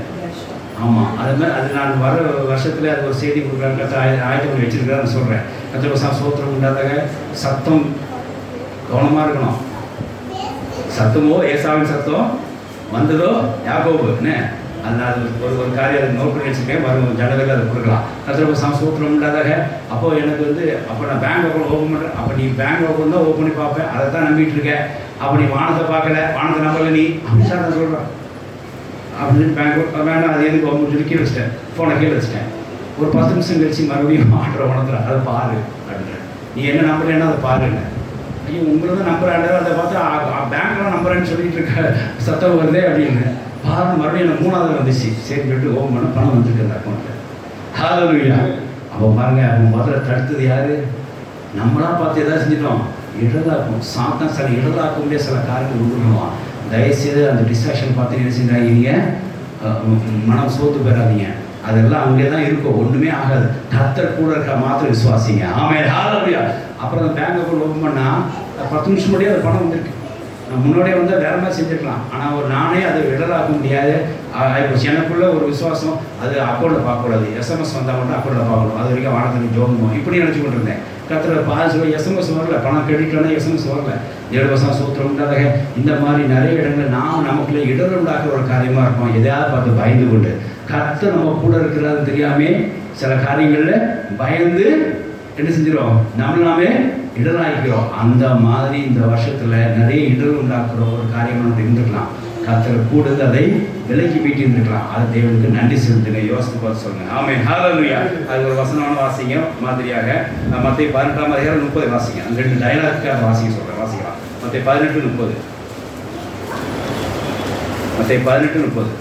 ஆமாம், அது மாதிரி அது நான் வர வருஷத்தில் அது ஒரு செய்தி கொடுக்குறாங்க, கத்த ஆயத்தம் பண்ணி வச்சுருக்கிறேன்னு சொல்கிறேன். கத்த சோத்திரம் உண்டாதாக சத்தம் கவனமாக இருக்கணும். சத்தமோ ஏசாவின் சத்தம் வந்ததோ யாக்கோபு என்ன, அதனால் ஒரு காரியம் அதை நோட் பண்ணி வச்சுருக்கேன். வரும் ஜனவரியில் அதை கொடுக்கலாம். கத்திரப்ப சூத்திரம் இல்லாதாக. அப்போது எனக்கு வந்து அப்போ நான் பேங்க் அக்கௌண்ட் ஓப்பன் பண்ணுறேன். அப்போ நீ பேங்க் அக்கௌண்ட் தான் ஓப்பன் பண்ணி பார்ப்பேன், அதை தான் நம்பிட்டு இருக்கேன். அப்போ நீ வானத்தை பார்க்கல, வானத்தை நம்பல நீ அப்படின்னு சார் நான் சொல்கிறேன். அப்படின்னு பேங்க் வேண்டாம், அது எதுக்கு அவங்க சொல்லி கீழே வச்சிட்டேன், ஃபோனை கீழே வச்சிட்டேன். ஒரு 10 நிமிஷம் கழிச்சு மறுபடியும் ஆர்டரை உணர்த்துறேன், அதை பாரு அப்படின்றேன். நீ என்ன நம்புறேன்னா அதை பாருங்க. ஐயோ உங்களை தான் நம்புறாண்டு, அதை பார்த்தா பேங்க்லாம் நம்புறேன்னு சொல்லிட்டு இருக்க சத்தம் வருதே அப்படின்னு பாருங்க. மறுபடியும் எனக்கு 3வது வந்துச்சு. சரி சொல்லிட்டு ஓம் பண்ண பணம் வந்துருக்கு அந்த அக்கௌண்ட்டில். ஹல்லேலூயா. அப்போ பாருங்க, அவங்க முதல்ல தடுத்தது யாரு? நம்மளாம் பார்த்து எதாவது செஞ்சிட்டோம், இடதாக்கும். சாத்தான் சில இடதாக்க முடியாது சில காரியங்கள் உருவான். தயவுசெய்து அந்த டிஸ்ட்ராக்ஷன் பார்த்து என்ன செஞ்சாங்க, மனம் சோத்து பெறாதீங்க. அதெல்லாம் அங்கே தான் இருக்கும், ஒன்றுமே ஆகாது. கர்த்தர் கூட இருக்க மாத்திரம் விசுவாசிங்க. ஆமென். ஹல்லேலூயா. அப்புறம் அந்த பேங்க் அக்கௌண்ட் ஓப்பன் பண்ணால் 10 நிமிஷம் முன்னாடியே அது பணம் வந்துருக்கு. முன்னாடியே வந்து வேறு மாதிரி செஞ்சுருக்கலாம், ஆனால் ஒரு நானே அதை விடலாக்க முடியாது. இப்போ எனக்குள்ள ஒரு விசுவாசம், அது அக்கௌண்ட்டில் பார்க்கக்கூடாது. எஸ்எம்எஸ் வந்தால் மட்டும் அக்கௌண்ட்டில் பார்க்கணும். அது வரைக்கும் வாரத்துக்கு ஜோகணும் இப்படி நினச்சி கொண்டிருந்தேன். கர்த்தர் பாதி எஸ்எம்எஸ் வரல, பணம் கிரெடிட்லாம் எஸ்எம்எஸ் வரல. 7 சூத்திரம் உண்டாதாக இந்த மாதிரி நிறைய இடங்கள் நாம் நமக்குள்ளே இடர் உண்டாக்குற ஒரு காரியமாக இருக்கும். எதையாவது பார்த்து பயந்து கொண்டு கர்த்தர் நம்ம கூட இருக்கிறான்னு தெரியாமே சில காரியங்களில் பயந்து என்ன செஞ்சிடும், நம்மளாமே இடராகிக்கிறோம். அந்த மாதிரி இந்த வருஷத்தில் நிறைய இடர் உண்டாக்குற ஒரு காரியம் நம்ம இருந்துக்கலாம். கர்த்தர் கூட அதை விலைக்கு மீட்டி இருந்துக்கலாம். அது தேவனுக்கு நன்றி செலுத்துங்க. யோசித்து பார்த்து சொல்லுங்க. ஆமென். ஹல்லேலூயா. அது ஒரு வசனமான வாசிங்க மாதிரியாக மத்தேயு 18:30 வாசிங்க. அந்த 2 டைலாக்காக வாசிக்க சொல்கிறேன், வாசிக்கலாம். மத்தேயு 18:30. மத்தேயு 18:30.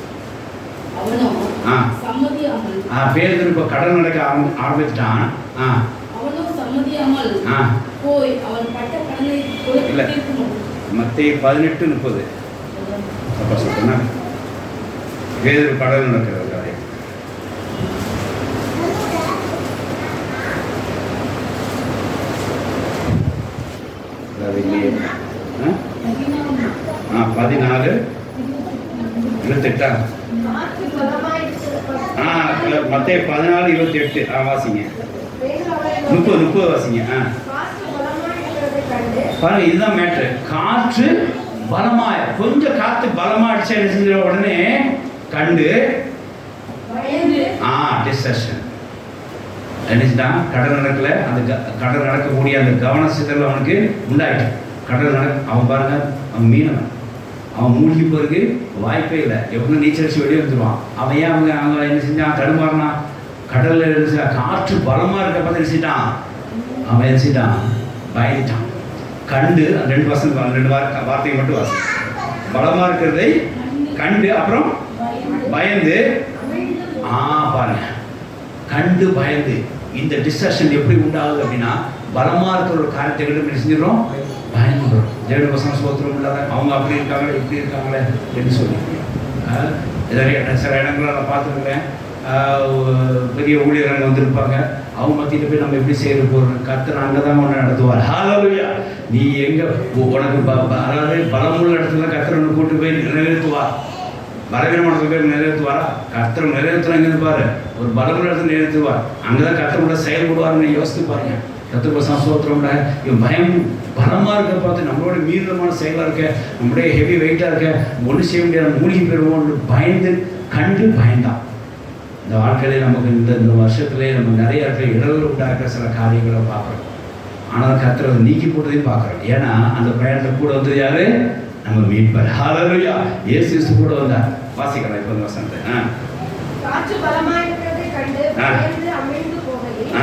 பேர் இப்போ கடன் நடக்க ஆரம்பிச்சிட்டான். மத்தேயு 18:30 அப்போ சொல்றேன்னா வேறு கடல் நடக்கிறது காரியம். அதாவது 14:28. மத்தேயு 14:28 வாசிங்க. 30 வாசிங்க. பாருங்க, இதுதான் மேட்ரு. காற்று பலமாய், கொஞ்சம் காற்று பலமாயிடுச்சு என்ன செஞ்ச உடனே கண்டு டிஸ்ட்ரக்ஷன் நினைச்சுட்டான். கடல் நடக்கல, அந்த கடல் நடக்கக்கூடிய அந்த கவன சிதறல் அவனுக்கு உண்டாயிட்டு. கடல் அவன் பாருங்க, அவன் மீனவன், அவன் மூழ்கி போறதுக்கு வாய்ப்பே இல்லை. எப்படின்னா நீச்சல் அடிச்சு வெளியே வந்துடுவான். அவன் ஏன் அவங்க என்ன செஞ்சான், தடுமாறினா. கடல்ல காற்று பலமா இருக்க பார்த்து நினைச்சிட்டான். அவன் நினைச்சிட்டான், பயந்துட்டான். கண்டு 2 வார்த்தையை மட்டும் வாசி. பலமா இருக்கிறதை கண்டு அப்புறம் பயந்து. பாருங்க, கண்டு பயந்து. இந்த டிஸ்ட்ரக்ஷன் எப்படி உண்டாகுது அப்படின்னா, பலமா இருக்கிற ஒரு காரியத்தை என்ன செஞ்சிடறோம், பயந்துடும். 7 சோத்திரம் இல்லாத அவங்க அப்படி இருக்காங்களே இப்படி இருக்காங்களே என்று சொல்லி சில இடங்களை நான் பார்த்துருக்கேன். பெரிய ஊழியர்கள் வந்திருப்பாங்க, அவங்க மத்தியில் போய் நம்ம எப்படி செய்ய போகிறோம். கர்த்தர் அங்கே தான் ஒன்று நடத்துவார். ஹல்லேலூயா. நீ எங்கே உனக்கு அதாவது பலமுள்ள இடத்துல கர்த்தர் ஒன்று கூட்டு போய் நிறைவேற்றுவார். பலவீனமான பேர் நிறைவேற்றுவாரா? கர்த்தர் நிறைவேற்றுறாங்கன்னு பாரு. ஒரு பலமுள்ள இடத்துல நிறைவேற்றுவார். அங்கே தான் கர்த்தர் கூட செயல்படுவார்னு யோசித்து பாருங்க. கர்த்தர் சோத்திரம் இவன் பயம் பலமாக இருக்க பார்த்து நம்மளோட மீறமான செயலாக இருக்க, நம்மளுடைய ஹெவி வெயிட்டாக இருக்க, ஒன்று செய்ய முடியாது, மூழ்கி பெறுவோம்னு பயந்து கண்டு பயந்தான். இந்த வாழ்க்கையிலே நமக்கு இந்த வருஷத்துலேயே நம்ம நிறைய இடர்கள் உண்டாக்குற சில காரியங்களை பார்க்குறோம். ஆனால் கர்த்தர் அதை நீக்கி போட்டதையும் பார்க்குறோம். ஏன்னா அந்த பிரயாணத்தை கூட வந்தது யாரு? நம்ம மீட்பர். ஹல்லேலூயா. இயேசு கிறிஸ்து கூட வந்தார். வாசிக்கலாம் இப்போ இந்த வசனத்தை. காற்று பலமாயிருக்கிறதை கண்டு பயந்து அமிழ்ந்து போகையில்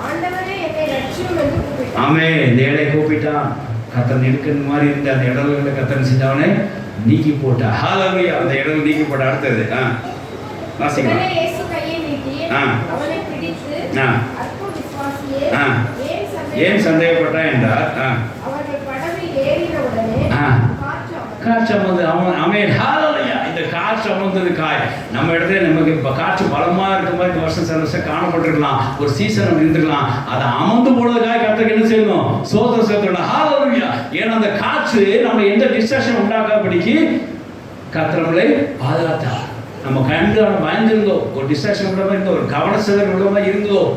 ஆண்டவரே என்னை ரட்சியும் என்று கூப்பிட்டான். ஆமென். இந்த ஏழை கூப்பிட்டான். கர்த்தர் நெருக்கன் மாதிரி இருந்த அந்த இடங்களை கர்த்தர் செஞ்சவனே நீக்கி போட்டா. ஹல்லேலூயா. அந்த இடம் நீக்கி போட்ட. அடுத்தது வாசிக்கலாம். உடனே இயேசு கையை நீட்டி அவனை பிடித்து அற்ப விசுவாசியே ஏன் சந்தேகப்பட்டா என்றார். அவர்கள் படவில் ஏறின உடனே காற்று அமர்ந்து ஆமென். ஹல்லேலூயா. இந்த காற்று அமர்ந்தது நம்ம இடத்துல நமக்கு இப்போ காற்று பலமாக இருக்க மாதிரி இந்த வருஷம் சில வருஷம் காணப்பட்டிருக்கலாம். ஒரு சீசன் இருந்திருக்கலாம். அதை அமர்ந்து போனதுக்காக கர்த்தருக்கு என்ன செய்யணும்? சோதரம் சேர்த்துக்கணும். ஹல்லேலூயா. ஏன்னா அந்த காற்று நம்ம எந்த டிஸ்ட்ராக்ஷன் உண்டாக்காதபடிக்கு கர்த்தர் நம்மளை பாதுகாத்தார். நம்ம கண்டு பயந்துருந்தோம், ஒரு டிஸ்ட்ராக்ஷன் உள்ள மாதிரி இருந்தோம், ஒரு கவன சிதறல் உள்ள மாதிரி இருந்தோம்.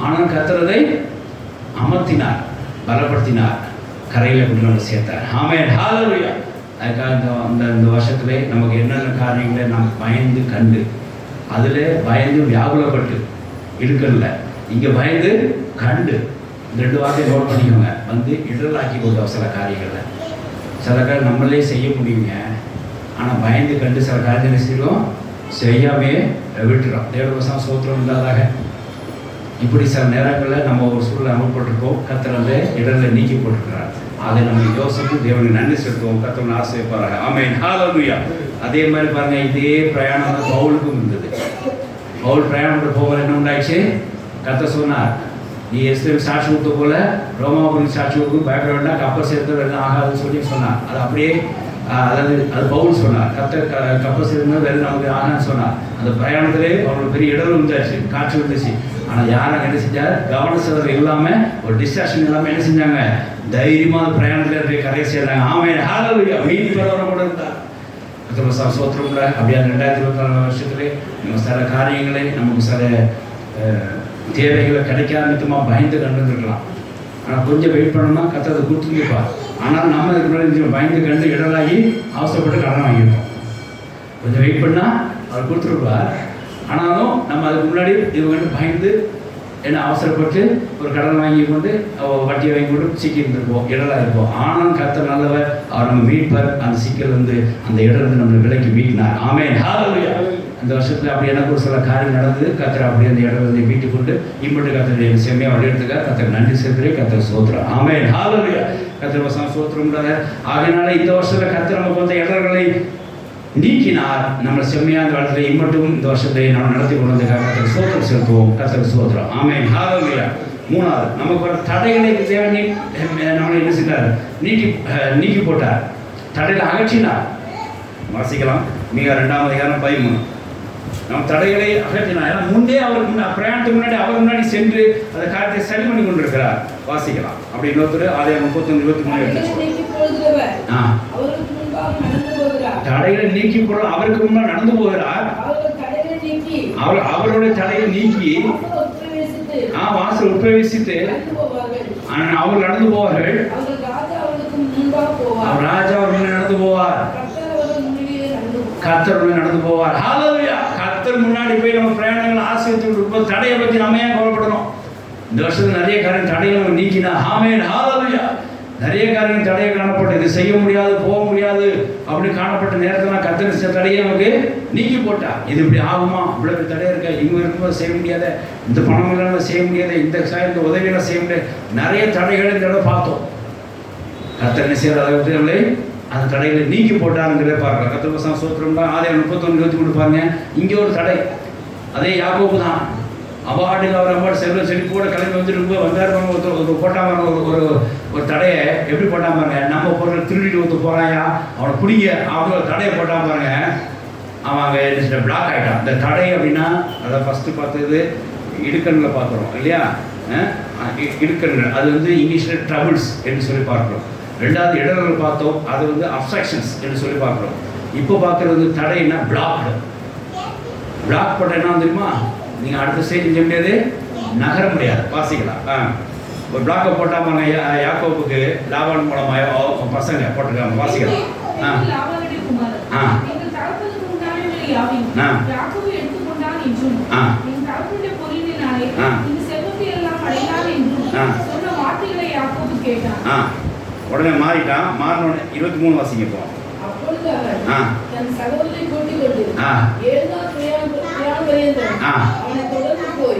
ஆனால் கர்த்தரதை அமர்த்தினார், பலப்படுத்தினார், கரையில் கொண்டு நம்ம சேர்த்தார். ஆமென். ஹல்லேலூயா. அதுக்காக இந்த வருஷத்துல நமக்கு என்னென்ன காரியங்களை நாம் பயந்து கண்டு அதில் பயந்து வியாகுலப்பட்டு இருக்கல. இங்கே பயந்து கண்டு இந்த 2 வார்த்தையை நோட் பண்ணிக்கோங்க. வந்து இடலாக்கி கொடுத்தோம் சில காரியங்களில். சில காரியம் நம்மளே செய்ய முடியுங்க. ஆனால் பயந்து கண்டு சில காரியங்களை செய்வோம், செய்யாமே விட்டுறோம். தேவவசம் சோத்திரம் இல்லாதாக இப்படி சில நேரங்களில் நம்ம ஒரு சூழலை அமல்பட்டிருக்கோம். கர்த்தர் வந்து இடங்களை நீக்கி போட்டிருக்கிறார். அதை நம்ம யோசித்து தேவனுக்கு நன்றி செலுத்துவோம். கர்த்தர் ஆசைப்பாருங்க. ஆமென். ஹல்லேலூயா. அதே மாதிரி பாருங்க, இதே பிரயாணம் பவுலுக்கும் இருந்தது. பவுல் பிரயாணம் போக என்ன உண்டாயிடுச்சு? கர்த்தர் சொன்னார், நீ எஸ்ரேல் சாட்சி கொடுத்த போல ரோமாபுரிக்கு சாட்சி கொடுக்கும், பயப்பட வேண்டாம், கப்பல் சேர்த்து வெள்ளம் ஆகாதுன்னு சொல்லி சொன்னார். அது அப்படியே அது பவுல் சொன்னார். கப்பல் சேர்ந்து வெள்ளம் நமக்கு ஆகான்னு சொன்னார். அந்த பிரயாணத்திலே அவங்களுக்கு பெரிய இடர்வு இருந்தாச்சு, காற்று விட்டுச்சு. ஆனால் யாரும் என்ன செஞ்சார்? கவன சிதறல் இல்லாமல், ஒரு டிஸ்ட்ராக்ஷன் இல்லாமல் என்ன செஞ்சாங்க? தைரியமாக பிரயாணத்தில் போய் கரையை சேர்ந்தாங்க. ஆமென். ஹல்லேலூயா. மீன் பெறவரை கூட இருந்தார். சோத்திரம்ல அப்படியே 2024 வருஷத்துல நம்ம சில காரியங்களை நமக்கு சில தேவைகளை கிடைக்காத நிமித்தமாக பயந்து கண்டுருக்கலாம். ஆனால் கொஞ்சம் வெயிட் பண்ணோம்னா கர்த்தர் அதை கொடுத்துருப்பார். ஆனால் நம்ம இதுக்கு முன்னாடி பயந்து கண்டு இடலாகி அவசரப்பட்டு கடன் வாங்கியிருக்கோம். கொஞ்சம் வெயிட் பண்ணால் அவர் கொடுத்துருப்பார். ஆனாலும் நம்ம அதுக்கு முன்னாடி இது வந்து பயந்து என்ன அவசரப்பட்டு ஒரு கடன் வாங்கி கொண்டு வட்டியை வாங்கி கொண்டு சிக்கி இருந்திருப்போம், இடலாக இருப்போம். ஆனாலும் கர்த்தர் நல்லவர், அவர் நம்ம மீட்பார். அந்த சிக்கல் வந்து அந்த இடம் வந்து நம்மளை விலைக்கு மீட்டினார். ஆமென். ஹல்லேலூயா. அந்த வருஷத்தில் அப்படி எனக்கு ஒரு சில காரியம் நடந்தது. கர்த்தர் அப்படியே அந்த இடம் வந்து மீட்டு கொண்டு இம்பட்டு கர்த்தர் செம்மையாக வழியெடுத்துக்கார். கர்த்தர் நன்றி செலுத்துறேன். கர்த்தர் சோத்திரம். ஆமென். ஹல்லேலூயா. கர்த்தர் வசனம் சோத்திரம்ன்றார். ஆகையினால இந்த வருஷத்தில் கர்த்தர் நமக்கு வந்த இடர்களை நீக்கினார். நம்ம செம்மையாக அந்த காலத்தில் இம்மட்டும் இந்த வருஷத்தை நம்ம நடத்தி கொண்டு வந்ததுக்காக கர்த்தர் சோத்திரம் செலுத்துவோம். கர்த்தர் சோத்திரம். ஆமென். ஹல்லேலூயா. 3வது, நமக்கு வர தடைகளை தேவனி நம்மளை என்ன செய்தார்? நீக்கி போட்டார். தடைகளை அகற்றினார். வாசிக்கலாம். மிக 2ஆம் அதிகாரம் 13. நம்ம தடைகளை அகற்றினார். ஏன்னா முன்னே அவருக்கு பிரயாணத்துக்கு முன்னாடி அவர் முன்னாடி சென்று அந்த காரியத்தை சரி பண்ணி கொண்டிருக்கிறார். வாசிக்கலாம். அப்படி இன்னொருத்தர் ஆதியாகமம் 31:23 தடைகளை நீக்கி போட அவருக்கு முன்னால் நடந்து போகிறார். அவருடைய தடையை நீக்கி வாசல் உட்பிரவேசித்து அவர் நடந்து போவார்கள். ராஜா அவர்கள் நடந்து போவார். கர்த்தர் நடந்து போவார். ஹல்லேலூயா. கர்த்தர் முன்னாடி போய் நம்ம பிரயாணங்கள் ஆசீர்வதித்து தடையை பற்றி நம்ம ஏன் கவலைப்படணும்? இந்த வருஷத்துல நிறைய காரியம் தடையை நம்ம நீக்கினா. ஆமென். ஹல்லேலூயா. நிறைய காரியம் தடையை காணப்பட்டு இது செய்ய முடியாது, போக முடியாது அப்படி காணப்பட்ட நேரத்தில் கர்த்தர் தடையை நமக்கு நீக்கி போட்டா. இது இப்படி ஆகுமா? இவ்வளவு தடையா இருக்க, இங்க இருக்கும்போது செய்ய முடியாத, இந்த பணம் இல்லாமல் செய்ய முடியாத, இந்த உதவியெல்லாம் செய்ய முடியாது, நிறைய தடைகளை இந்த இடம் பார்த்தோம். கர்த்தர் என்ன செய்யற அளவுக்கு நம்மளை அந்த தடைகளை நீக்கி போட்டாருங்கிறத பார்க்கலாம். கர்த்தர் வசனம் சோத்திரம் தான். ஆதியாகமம் 31:23 பாருங்க. இங்கே ஒரு தடை, அதே யாக்கோபு தான். அவார்டுக்கு அவர் அம்பாடு செல்வம் செழிப்போட கிளம்பி வந்துட்டு வந்தார். ஒரு போட்டாமல் ஒரு தடையை எப்படி போட்டாம பாருங்க. நம்ம பொருள் திருடிட்டு வந்து போறாயா, அவனை பிடிங்க அவங்க தடையை போட்டாம பாருங்க. அவங்க என்ன பிளாக் ஆகிட்டான். இந்த தடை அப்படின்னா அதை ஃபஸ்ட்டு பார்த்தது இடுக்கண்ணில் பார்க்குறோம் இல்லையா? இடுக்கண்கள் அது வந்து இங்கிலீஷில் ட்ரபிள்ஸ் என்று சொல்லி பார்க்குறோம். 2வது இடர்கள் பார்த்தோம், அது வந்து அப்ஸ்ட்ராக்ஷன்ஸ் என்று சொல்லி பார்க்குறோம். இப்போ பார்க்குறது தடைன்னா பிளாக். பிளாக் போட்ட என்ன தெரியுமா? நீங்கள் அடுத்த ஸ்டேஜ் செய்ய முடியாது, நகர முடியாது. வாசிக்கலாம். ஒரு பிளாக்கை போட்டாமல் யாக்கோபுக்கு லாபான் மூலமாக பசங்க போட்டிருக்காங்க. வாசிக்கலாம். கேட்டான். உடனே மாறிட்டான். மாறினோடனே 23 வாசிங்க இப்போ. அப்பொழுது அவன் தன் சகோதரனை கூட்டிக் கொண்டு 7 நாள் பிரயாணம் வரையந்தம் அவனை தொடர்ந்து போய்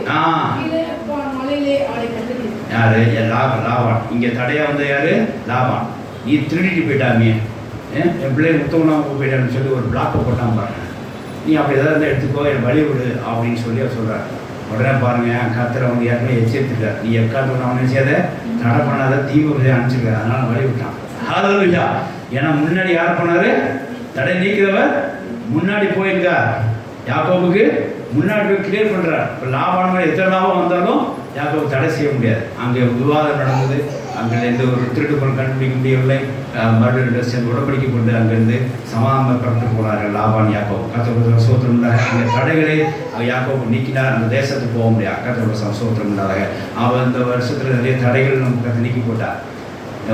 கீலேயாத் மலையிலே அவனை கண்டுபிடித்தான். யாரு? லாபான். இங்க தடையா வந்த யாரு? லாபான். நீ திருடிட்டு போயிட்டாமே, என் பிள்ளை முத்தவனாக போயிட்டான்னு சொல்லி ஒரு பிளாக்கை போட்டான் பாருங்க. நீ அப்படி ஏதாவது எடுத்துக்கோ, என் வழி விடு அப்படின்னு சொல்லி அவர் சொல்கிறார். உடனே பாருங்க, கர்த்தர் அவங்க ஏற்கனவே எச்சரித்துட்டார். நீ எக்காந்து அவனை செய்யாத, தடை பண்ணாத, தீவிர அனுப்பிச்சிருக்க, அதனால வழி விட்டான். ஹல்லேலூயா. ஏன்னா முன்னாடி யார் போனாரு? தடை நீக்கிறவர் முன்னாடி போயிருக்கார். யாக்கோபுக்கு முன்னாடி போய் கிளியர் பண்ணுறார். இப்போ லாபான எத்தனை லாபம் வந்தாலும் யாக்கோபு தடை செய்ய முடியாது. அங்கே விவாதம் நடந்தது. அங்கே எந்த ஒரு திருட்டு பொருள் கண்டுபிடிக்க முடியவில்லை. மறுபடியும் சேர்ந்து உடன்படிக்கை கொண்டு அங்கேருந்து சமாதானப்பட்டு போனார்கள் லாபான் யாக்கோபு. கர்த்தருடைய ஸ்தோத்திரம் உண்டாக. அந்த தடைகளை யாக்கோபு நீக்கினார். அந்த தேசத்துக்கு போக முடியாது. கர்த்தருடைய ஸ்தோத்திரம் உண்டாக. அவன் இந்த வருஷத்தில் நிறைய தடைகள் நமக்கு கற்று நீக்கி போட்டார்.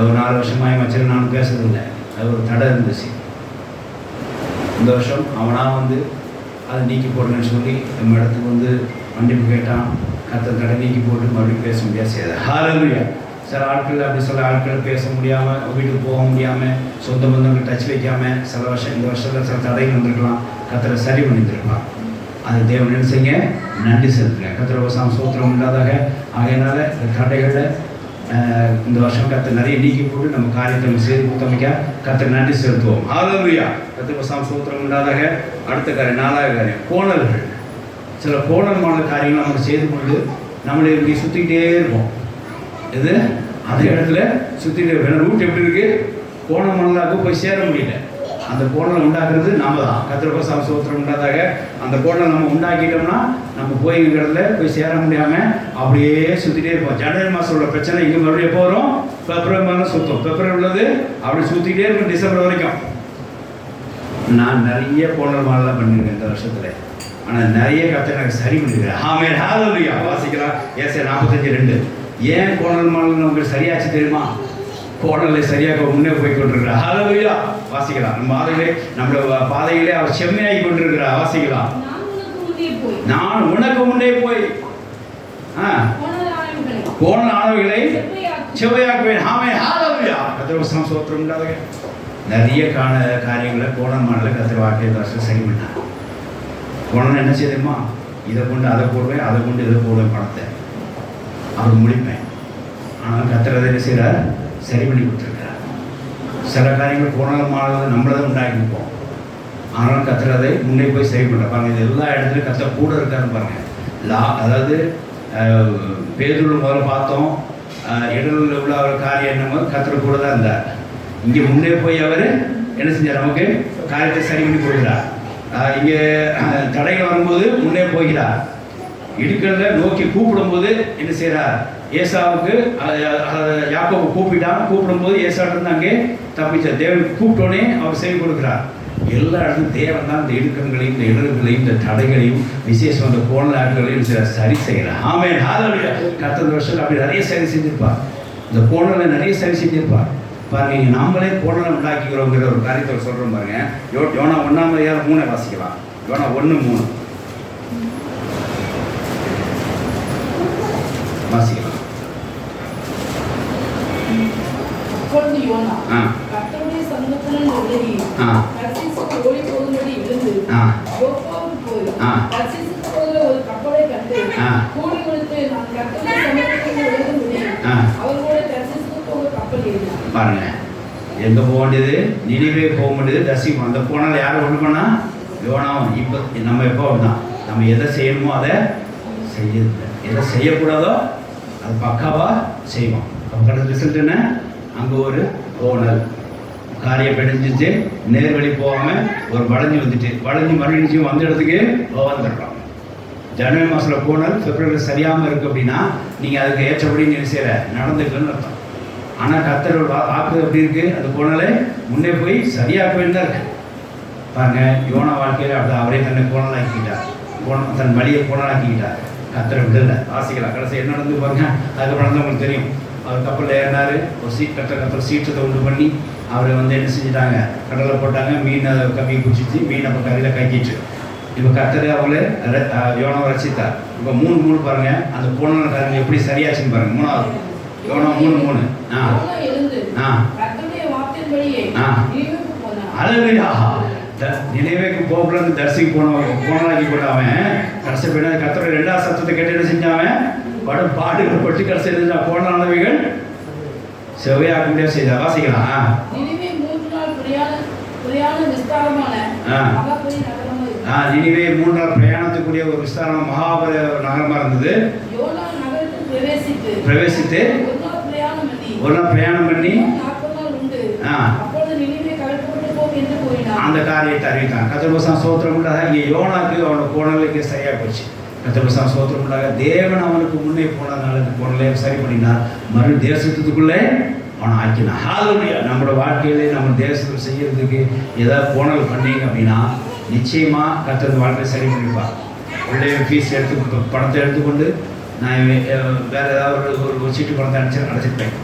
ஒரு 4 வருஷமாக மச்சல் நான் பேசுறதில்லை. அது ஒரு தடை இருந்துச்சு. இந்த வருஷம் அவனாக வந்து அதை நீக்கி போடுங்கன்னு சொல்லி நம்ம இடத்துக்கு வந்து மன்னிப்பு கேட்டான். கர்த்தர் தடை நீக்கி போட்டு மறுபடியும் பேச முடியாது செய்தார். ஹல்லேலூயா. சில ஆட்கள் அப்படி சொல்ல ஆட்கள் பேச முடியாமல், வீட்டுக்கு போக முடியாமல், சொந்த பந்தங்கள் டச் வைக்காமல் சில வருஷம் இந்த வருஷத்தில் சில தடைகள் வந்திருக்கலாம். கர்த்தரை சரி பண்ணியிருந்திருக்கலாம். அது தேவன் என்ன செய்யுங்க? நன்றி செலுத்துங்க. கர்த்தர் சோத்திரம் இல்லாதாக. ஆகையினால இந்த தடைகளை இந்த வருஷம் கர்த்தர் நிறைய நீக்கி போட்டு நம்ம காரியத்தை நம்ம செய்து கொடுத்தமைக்க கர்த்தர் நன்றி செலுத்துவோம். ஹல்லேலூயா. கர்த்தர் சோத்திரம் இல்லாதாக. அடுத்த காரியம், 4வது காரியம், கோணல்கள். சில கோணல்மான காரியங்கள் நம்ம செய்து கொண்டு நம்மளை இங்கே சுற்றிக்கிட்டே இருப்போம். இது அந்த இடத்துல சுற்றிட்டு ரூட் எப்படி இருக்கு? கோணம் மணலாக போய் சேர முடியல. அந்த கோணலை உண்டாக்குறது நம்ம தான். கர்த்தர் சோத்திரம் உண்டாதாக. அந்த கோணலை நம்ம உண்டாக்கிட்டோம்னா நம்ம போய் எங்கள் இடத்துல போய் சேர முடியாமல் அப்படியே சுற்றிட்டே இருப்போம். ஜனவரி மாதம் உள்ள பிரச்சனை இங்கே மறுபடியும் எப்போ வரும்? பிப்ரவரி மாதம் சுற்றும். பிப்ரவரி உள்ளது அப்படி சுற்றிக்கிட்டே இருக்கும் டிசம்பர் வரைக்கும். நான் நிறைய கோணல் மாடலாம் பண்ணியிருக்கேன் இந்த வருஷத்தில். ஆனால் நிறைய கர்த்தர் எனக்கு சரி பண்ணிருக்கிறேன். ஆமென். ஹல்லேலூயா. வாசிக்கலாம் ஏசாயா 45:2. ஏன் கோணல் மாடல் நமக்கு சரியாச்சு தெரியுமா? கோணலை சரியாக முன்னே போய் கொண்டிருக்கிறார். ஹல்லேலூயா. வாசிக்கலாம். நம்ம பாதையிலே நம்மளோட பாதையிலே அவர் செம்மையாகி கொண்டிருக்கிறார். வாசிக்கலாம். நான் உனக்கு முன்னே போய் கோணல் ஆனவைகளை செவ்வையாக்குவேன். ஆமென். ஹல்லேலூயா. கர்த்தர் சோத்திரம் உண்டாக. நிறைய காரியங்களை கோணல் மாடலை கர்த்தர் வாக்கிய வருஷம் சரி பண்ணார். கோணல் என்ன செய்யுமா? இதை கொண்டு அதை போடுவேன், அதை கொண்டு இதை போடுவேன், பணத்தை அவர் முடிப்பேன். ஆனால் கர்த்தர் என்ன செய்கிறார்? சரி பண்ணி கொடுத்துருக்கிறார். சில காரியங்கள் கோணல் மாடல் நம்மளை தான் உண்டாக்கிப்போம். ஆனாலும் கர்த்தர் அதை முன்னே போய் சரி பண்ணுற பாருங்க. இது எல்லா இடத்துலையும் கர்த்தர் கூட இருக்காருன்னு பாருங்க. அதாவது பேதுருல முதல்ல பார்த்தோம். இடத்துல உள்ள அவர் காரியம் என்னமோ கர்த்தர் கூட தான் இருந்தார். இங்கே முன்னே போய் அவர் என்ன செஞ்சார்? நமக்கு காரியத்தை சரி பண்ணி கொடுக்குறார். இங்கே தடைகள் வரும்போது முன்னே போகிறார். இடுக்கிறத நோக்கி கூப்பிடும்போது என்ன செய்கிறார்? ஏசாவுக்கு யாக்கோபு கூப்பிடும்போது ஏசாவிலிருந்து அங்கே தப்பிச்சார். தேவன் கூப்பிட்டோன்னே அவர் செய்து கொடுக்குறார். எல்லா இடத்துலையும் தேவன் தான் இந்த இடுக்கங்களையும் இந்த இடர்களையும் இந்த தடைகளையும் விசேஷம் அந்த கோணலாட்களையும் சரி செய்கிறார். ஆமென். ஹல்லேலூயா. கர்த்தர் வருஷத்தில் அப்படி நிறைய சரி செஞ்சிருப்பார். இந்த கோணலை நிறைய சரி செஞ்சிருப்பார். பாருங்க, நாமளே கோணலை உண்டாக்கிக்கிறோங்கிற ஒரு காரியத்தை சொல்கிறோம் பாருங்க. யோனா 1:3 வாசிக்கலாம். யோனா 1:3 வாசிக்கலாம். அப்பொழுது யோனா கர்த்தருடைய சமூகத்தில் விலகி தர்சீசுக்கு ஓடி போகும்படி எழுந்து யோப்பாவுக்கு போய் தர்சீசுக்கு போகிற ஒரு கப்பலை கண்டு கூடி கொடுத்து நான் கர்த்தருடைய சமூகத்தில் எழுதும்படி அவர்களோட தர்சீசுக்கு போகிற கப்பல் ஏறினார். பாருங்க, எங்க போக வேண்டியது? நினைவே போக வேண்டியது தர்சிக்கும். அந்த போனால் யாரும் ஒன்று பண்ணா? யோனாவும். இப்போ நம்ம எப்போ அப்படிதான், நம்ம எதை செய்யணுமோ அதை செய்ய, எதை செய்யக்கூடாதோ அது பக்காவாக செய்வோம். அப்போ கடைசி ரிசல்ட் என்ன? அங்கே ஒரு கோணல் காரியம் பிடிஞ்சிச்சு. நேர்வழி போகாமல் ஒரு வளைஞ்சு வந்துட்டு மறுபடியும் வந்த இடத்துக்கு வந்துடுறோம். ஜனவரி மாதத்தில் கோணல் பிப்ரவரி சரியாமல் இருக்குது அப்படின்னா நீங்கள் அதுக்கு ஏற்றபடி நீங்கள் செய்கிற நடந்துக்குன்னு அர்த்தம். ஆனால் கர்த்தரோட வாக்கு எப்படி இருக்குது? அந்த கோணலை முன்னே போய் சரியாக தான் இருக்கு. பாருங்கள், யோனா வாழ்க்கையில் அப்படி அவரே தன்னை கோணலாக்கிக்கிட்டார். தன் வழியை கோணலாக்கிக்கிட்டார். கர்த்தரை விடலை. வாசிக்கலாம். கடைசி என்ன நடந்து பாருங்க. அதுக்கப்புறம் தான் உங்களுக்கு தெரியும். அவர் கப்பலில் ஏறினார். ஒரு கப்பல் சீற்றத்தை உண்டு பண்ணி அவரை என்ன செஞ்சுட்டாங்க? கடலை போட்டாங்க. மீனை கம்மி பிடிச்சிச்சு. மீன் அப்போ கரையில் கைக்கிட்டு. இப்போ கர்த்தர் அவங்கள யோனாவை ரசித்தார். இப்போ 3 பாருங்கள். அந்த கோணல் காரியங்கள் எப்படி சரியாச்சுன்னு பாருங்கள். 3வது யோனா 3:3. யோனா எழுந்து ஆ. கர்த்தருடைய வார்த்தையின்படியே ஆ. நினிவேவுக்கு போனான். அல்லேலூயா. நினைவேக்கு போகலன்னு தரிசிக்கு போனாக்கி கூட அவன் கடைசி போய் கர்த்தருடைய 2வது சத்தத்தை கேட்டு என்ன செஞ்சாவன் படும் பாடுகள் பட்டு கடைசி எழுந்தா போனவைகள் செவ்வையாக்க முடியாது செய்த வாசிக்கலாம். நினிவே 3 நாள் பிரயாண விஸ்தாரமான மகாபலி நகரமா இருந்தது. நினிவே 3 நாள் பிரயாணத்துக்குரிய ஒரு விஸ்தாரமான மகாபலி நகரமா இருந்தது. யோனா நகரத்தில் பிரவேசித்து ஒரு நாள் பிரயாணம் பண்ணி 40 நாள் உண்டு. அப்பொழுது நினிவே கவிழ்க்கப்பட்டு போகும் என்று கூறினார். அந்த காரியத்தை அறிவித்தான். கர்த்தருடைய ஸ்தோத்திரம் உண்டாக. இங்கே யோனாக்கு அவனோட கோணலுக்கு சரியா போச்சு. கர்த்தருடைய ஸ்தோத்திரம் உண்டாக. தேவன் அவனுக்கு முன்னே போனதுனால இந்த கோணலை சரி பண்ணினார். மறு தேசத்துக்குள்ளே அவனை ஆக்கினான். ஹல்லேலூயா. நம்மளோட வாழ்க்கையிலே நம்ம தேசத்தில் செய்யறதுக்கு ஏதாவது கோணல் பண்ணீங்க அப்படின்னா நிச்சயமா கர்த்தர் வாழ்க்கையை சரி பண்ணிப்பார். பிள்ளைய ஃபீஸ் எடுத்து பணத்தை எடுத்துக்கொண்டு நான் வேற ஏதாவது ஒரு சீட்டு பணத்தை அடைச்சிருப்பேன்.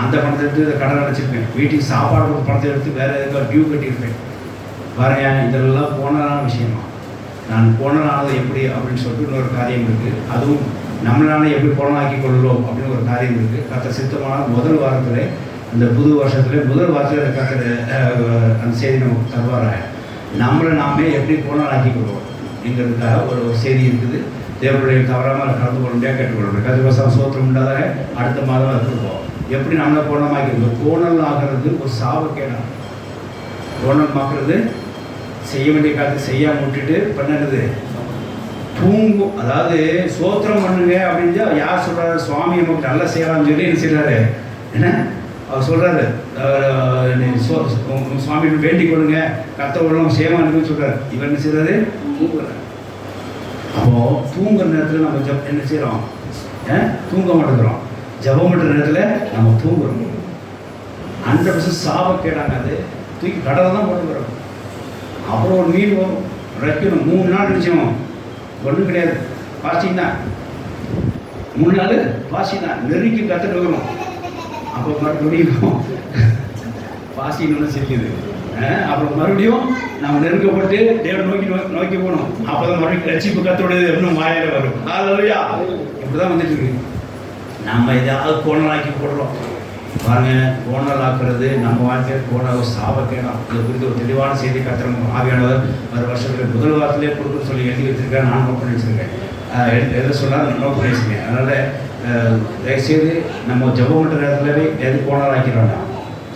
அந்த பணத்தை எடுத்து கடன் அடைச்சிருப்பேன். வீட்டுக்கு சாப்பாடு பணத்தை எடுத்து வேற ஏதாவது டியூ கட்டியிருப்பேன். பாருங்க, இதெல்லாம் போனதான விஷயமா. நான் போனனானது எப்படி அப்படின்னு சொல்லிட்டு இன்னொரு காரியம் இருக்குது. அதுவும் நம்மளால எப்படி போனதாக்கி கொள்ளும் அப்படின்னு ஒரு காரியம் இருக்குது. கர்த்தர் சித்தமான முதல் வாரத்தில் இந்த புது வருஷத்துல முதல் வாரத்தில் கர்த்தர் அந்த செய்தி நமக்கு தருவாராக. நம்மளை நாமே எப்படி போனதாக்கி கொள்வோம் அப்படிங்கிறதுக்காக ஒரு செய்தி இருக்குது. தேவனுடைய தவறாமல் கலந்து கொள்ள முடியாது கேட்டுக்கொள்கிறோம். கர்த்தருடைய ஸ்தோத்திரம் உண்டாக. அடுத்த மாதம் அது கொடுப்போம். எப்படி நம்மளை கோணமாக்கிறது. கோணல் ஆகிறது ஒரு சாபக்கேடாக. கோணல் மாக்குறது செய்ய வேண்டிய காலத்தை செய்யாம விட்டுட்டு பண்ணுறது தூங்கும். அதாவது சோத்திரம் பண்ணுங்க அப்படின்னு யார் சொல்றாரு? சுவாமி நமக்கு நல்லா செய்யலாம்னு சொல்லி என்ன செய்யறாரு? என்ன அவர் சொல்றாரு? சுவாமி வேண்டிக் கொள்ளுங்க, கர்த்தர் சேவான்னு சொல்றாரு. இவர் என்ன செய்யறாரு? தூங்குறாரு. அப்போ தூங்குற நேரத்தில் நம்ம என்ன செய்யறோம்? தூங்க மாட்டேங்கிறோம். ஜபம் பண்ணுற நேரத்தில் நம்ம தூங்குறோம். 100% சாபக்கேடாங்க. அது தூக்கி கடலை தான் போட்டுக்கிறோம். அப்புறம் ஒரு மீன் வரும், வைக்கணும். 3 நாள் நிச்சயம் ஒன்றும் கிடையாது. பாசிங் தான் 3 நாள் பாசிங் தான். நெருக்கி கற்றுட்டு வரும். அப்போ மறுபடியும் பாசின்னு செல்லுது. அப்புறம் மறுபடியும் நம்ம நெருக்கப்பட்டு தேவன் நோக்கி போகணும். அப்போ தான் மறுபடியும் ரட்சிப்பு கத்தோடையது இன்னும் மாயில வரும். ஹல்லேலூயா. இப்படி தான் வந்துட்டு இருக்கு. நம்ம ஏதாவது கோணலாக்கி போடுறோம். பாருங்க, கோணல் ஆக்குறது நம்ம வாழ்க்கையில் கோணல் சாபக்கேடாம். இது குறித்து ஒரு தெளிவான செய்தி கர்த்தர் ஆவியானவர் ஒரு வருஷத்தில் முதல் வாரத்திலே கொடுக்க சொல்லி எழுதி வச்சிருக்கேன். நான் நோட் பண்ணி வச்சிருக்கேன். எதை சொன்னால் நோட் பண்ணி வச்சுருக்கேன். அதனால் தயவுசெய்து நம்ம ஜபம் பண்ணுற நேரத்திலவே எது கோணல் ஆக்கிடுறோம்.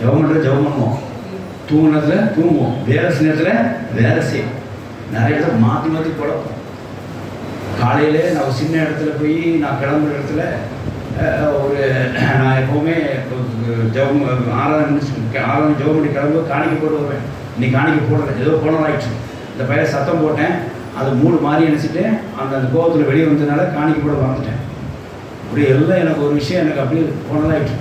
ஜபம் பண்ணுறது ஜபம் பண்ணுவோம், தூங்கினத்தில் தூங்குவோம், வேலை நேரத்தில் வேலை செய்யும். நிறைய இடத்துல மாற்றி மாற்றி குழப்பம். காலையிலே நான் சின்ன இடத்துல போய் நான் கிளம்புற இடத்துல நான் எப்போவுமே ஜபம் ஆறாம் ஜபம் பண்ணி கிளம்பு காணிக்க போட்டு வருவேன். இன்னைக்கு காணிக்க போடலை, ஏதோ கோணல் ஆகிடுச்சு. இந்த பையன் சத்தம் போட்டேன், அது மூடு மாறி நினச்சிட்டு அந்த கோபத்தில் வெளியே வந்ததுனால காணிக்க போட வந்துட்டேன். அப்படி எல்லாம் எனக்கு ஒரு விஷயம் எனக்கு அப்படியே கோணல் ஆகிடுச்சு.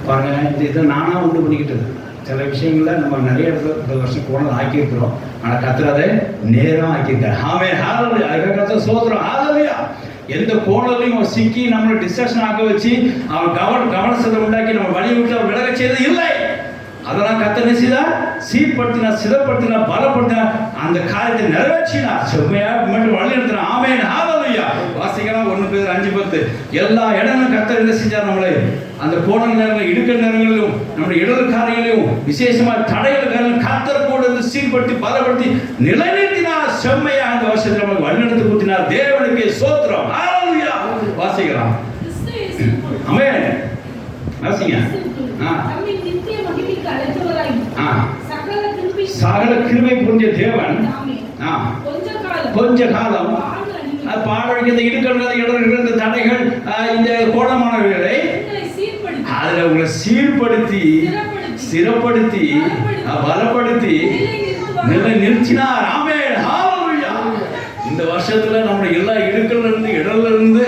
பாருங்கள், இதை நானாக உண்டு பண்ணிக்கிட்டது. சில விஷயங்களில் நம்ம நிறைய இடத்துல இந்த வருஷம் கோணல் ஆக்கியிருக்கிறோம். ஆனால் கர்த்தர் அதை நேரம் ஆக்கியிருக்காரு. ஆமென். ஹல்லேலூயா. அதுக்காக கர்த்தர் ஸ்தோத்திரம். ஹல்லேலூயா. எந்த கோணலையும் அவன் சிக்கி நம்மளை டிஸ்ட்ராக்ஷன் ஆக்க வச்சு அவன் கவனத்தை உண்டாக்கி நம்ம வழி விட்டு அவர் விலக செய்தது இல்லை. அதெல்லாம் கர்த்தர் என்ன செய்தார்? சீர்படுத்தினார், சிதப்படுத்தினார், பலப்படுத்தினார், அந்த காரியத்தை நிறைவேற்றினார். செம்மையாக மட்டும் வழி நடத்தினார். ஆமென். ஹல்லேலூயா. வாசிக்கலாம் 1 Peter 5:10. எல்லா இடங்களும் கர்த்தர் என்ன செஞ்சார்? நம்மளை அந்த கோணல் நேரங்களிலும் இடுக்க நேரங்களிலும் நம்முடைய இடர் காரியங்களையும் விசேஷமாக தடைகள் காரணம் கர்த்தர் கூட இருந்து சீர்படுத்தி பலப்படுத்தி நிலைநிறுத்தினார். செம்மையாக அந்த வருஷத்தில் நமக்கு வழிநடத்தி கொடுத்தினார். தேவனுக்கு ஸ்தோத்திரம். ஹல்லேலூயா. வாசிக்கலாம். ஆமென். வாசிங்க. சகல கிருபை புரிஞ்ச தேவன் கொஞ்ச காலம் பாடழிந்த இடுக்கள் இடர்கள் தடைகள் இந்த கோணமானவர்களை அதில் உங்களை சீர்படுத்தி ஸ்திரப்படுத்தி பலப்படுத்தி நிலை நிறுத்தினார். ஆமென். ஹல்லேலூயா. இந்த வருஷத்துல நம்முடைய எல்லா இடுக்கள்ல இருந்து இடர்ல இருந்து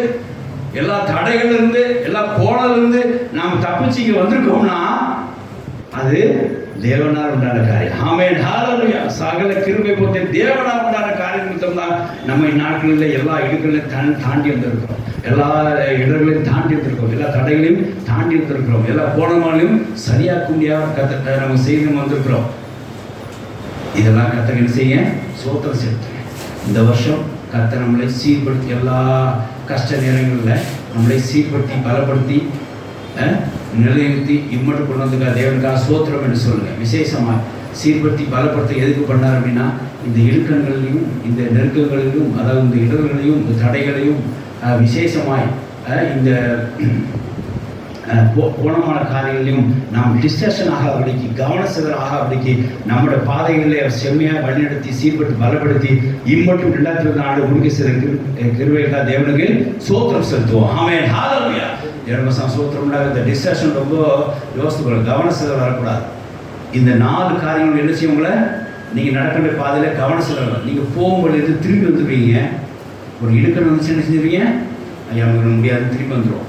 எல்லா தடைகள்ல இருந்து எல்லா கோணல்ல இருந்து நாம் தப்பிச்சுக்கு வந்திருக்கோம்னா அது தேவனால் உண்டான காரியம். ஆமென். ஹல்லேலூயா. சகல கிருபை போன்ற தேவனால் உண்டான காரியம் தான் நம்ம இந்நாட்களில் எல்லா இடுக்களையும் தாண்டி வந்திருக்கிறோம். எல்லா இடங்களையும் தாண்டி வந்திருக்கிறோம். எல்லா தடைகளையும் தாண்டி வந்திருக்கிறோம். எல்லா கோணமாலையும் சரியாக்க முடியாத நம்ம செய்து வந்திருக்கிறோம். இதெல்லாம் கர்த்தர் என்ன செய்ய? ஸ்தோத்திரம் செலுத்துங்க. இந்த வருஷம் கர்த்தர் நம்மளை சீர்படுத்தி எல்லா கஷ்ட நேரங்களில் நம்மளை சீர்படுத்தி பலப்படுத்தி நிலைநிறுத்தி இம்மட்டும் கொண்டு வந்திருக்கார். தேவனுக்காக ஸ்தோத்திரம் என்று சொல்லுங்கள். விசேஷமாக சீர்படுத்தி பலப்படுத்த எதுக்கு பண்ணார் அப்படின்னா, இந்த இடுக்கண்களையும் இந்த நெருக்கங்களையும், அதாவது இந்த இடர்களையும் இந்த தடைகளையும் விசேஷமாய் இந்த கோணமான காரியங்களையும் நாம் டிஸ்ட்ரக்ஷன் ஆகாதபடிக்கு, கவனசிதற ஆகாதபடிக்கு நம்முடைய பாதைகளை அவர் செம்மையாக வழிநடத்தி சீர்படுத்தி பலப்படுத்தி இம்மட்டும் 2024 முடிக்க செய்த கிருபைக்காக தேவனுக்கு ஸ்தோத்திரம் செலுத்துவோம். ஆமென், ஹல்லேலூயா. தேவனுக்கு ஸ்தோத்திரம் உண்டாக. இந்த டிஸ்ட்ரக்ஷன் ரொம்ப யோசித்து கவனசிதற வரக்கூடாது. இந்த 4 காரியங்கள் என்ன செய்யுங்கள, நீங்கள் நடக்கின்ற பாதையில் கவனசிதற. நீங்கள் போகும்போது திரும்பி வந்துடுவீங்க. ஒரு இடுக்கண் வந்துச்சு என்ன செஞ்சுருவீங்க, ஐயா உங்களுக்கு முடியாது, திரும்பி வந்துடும்.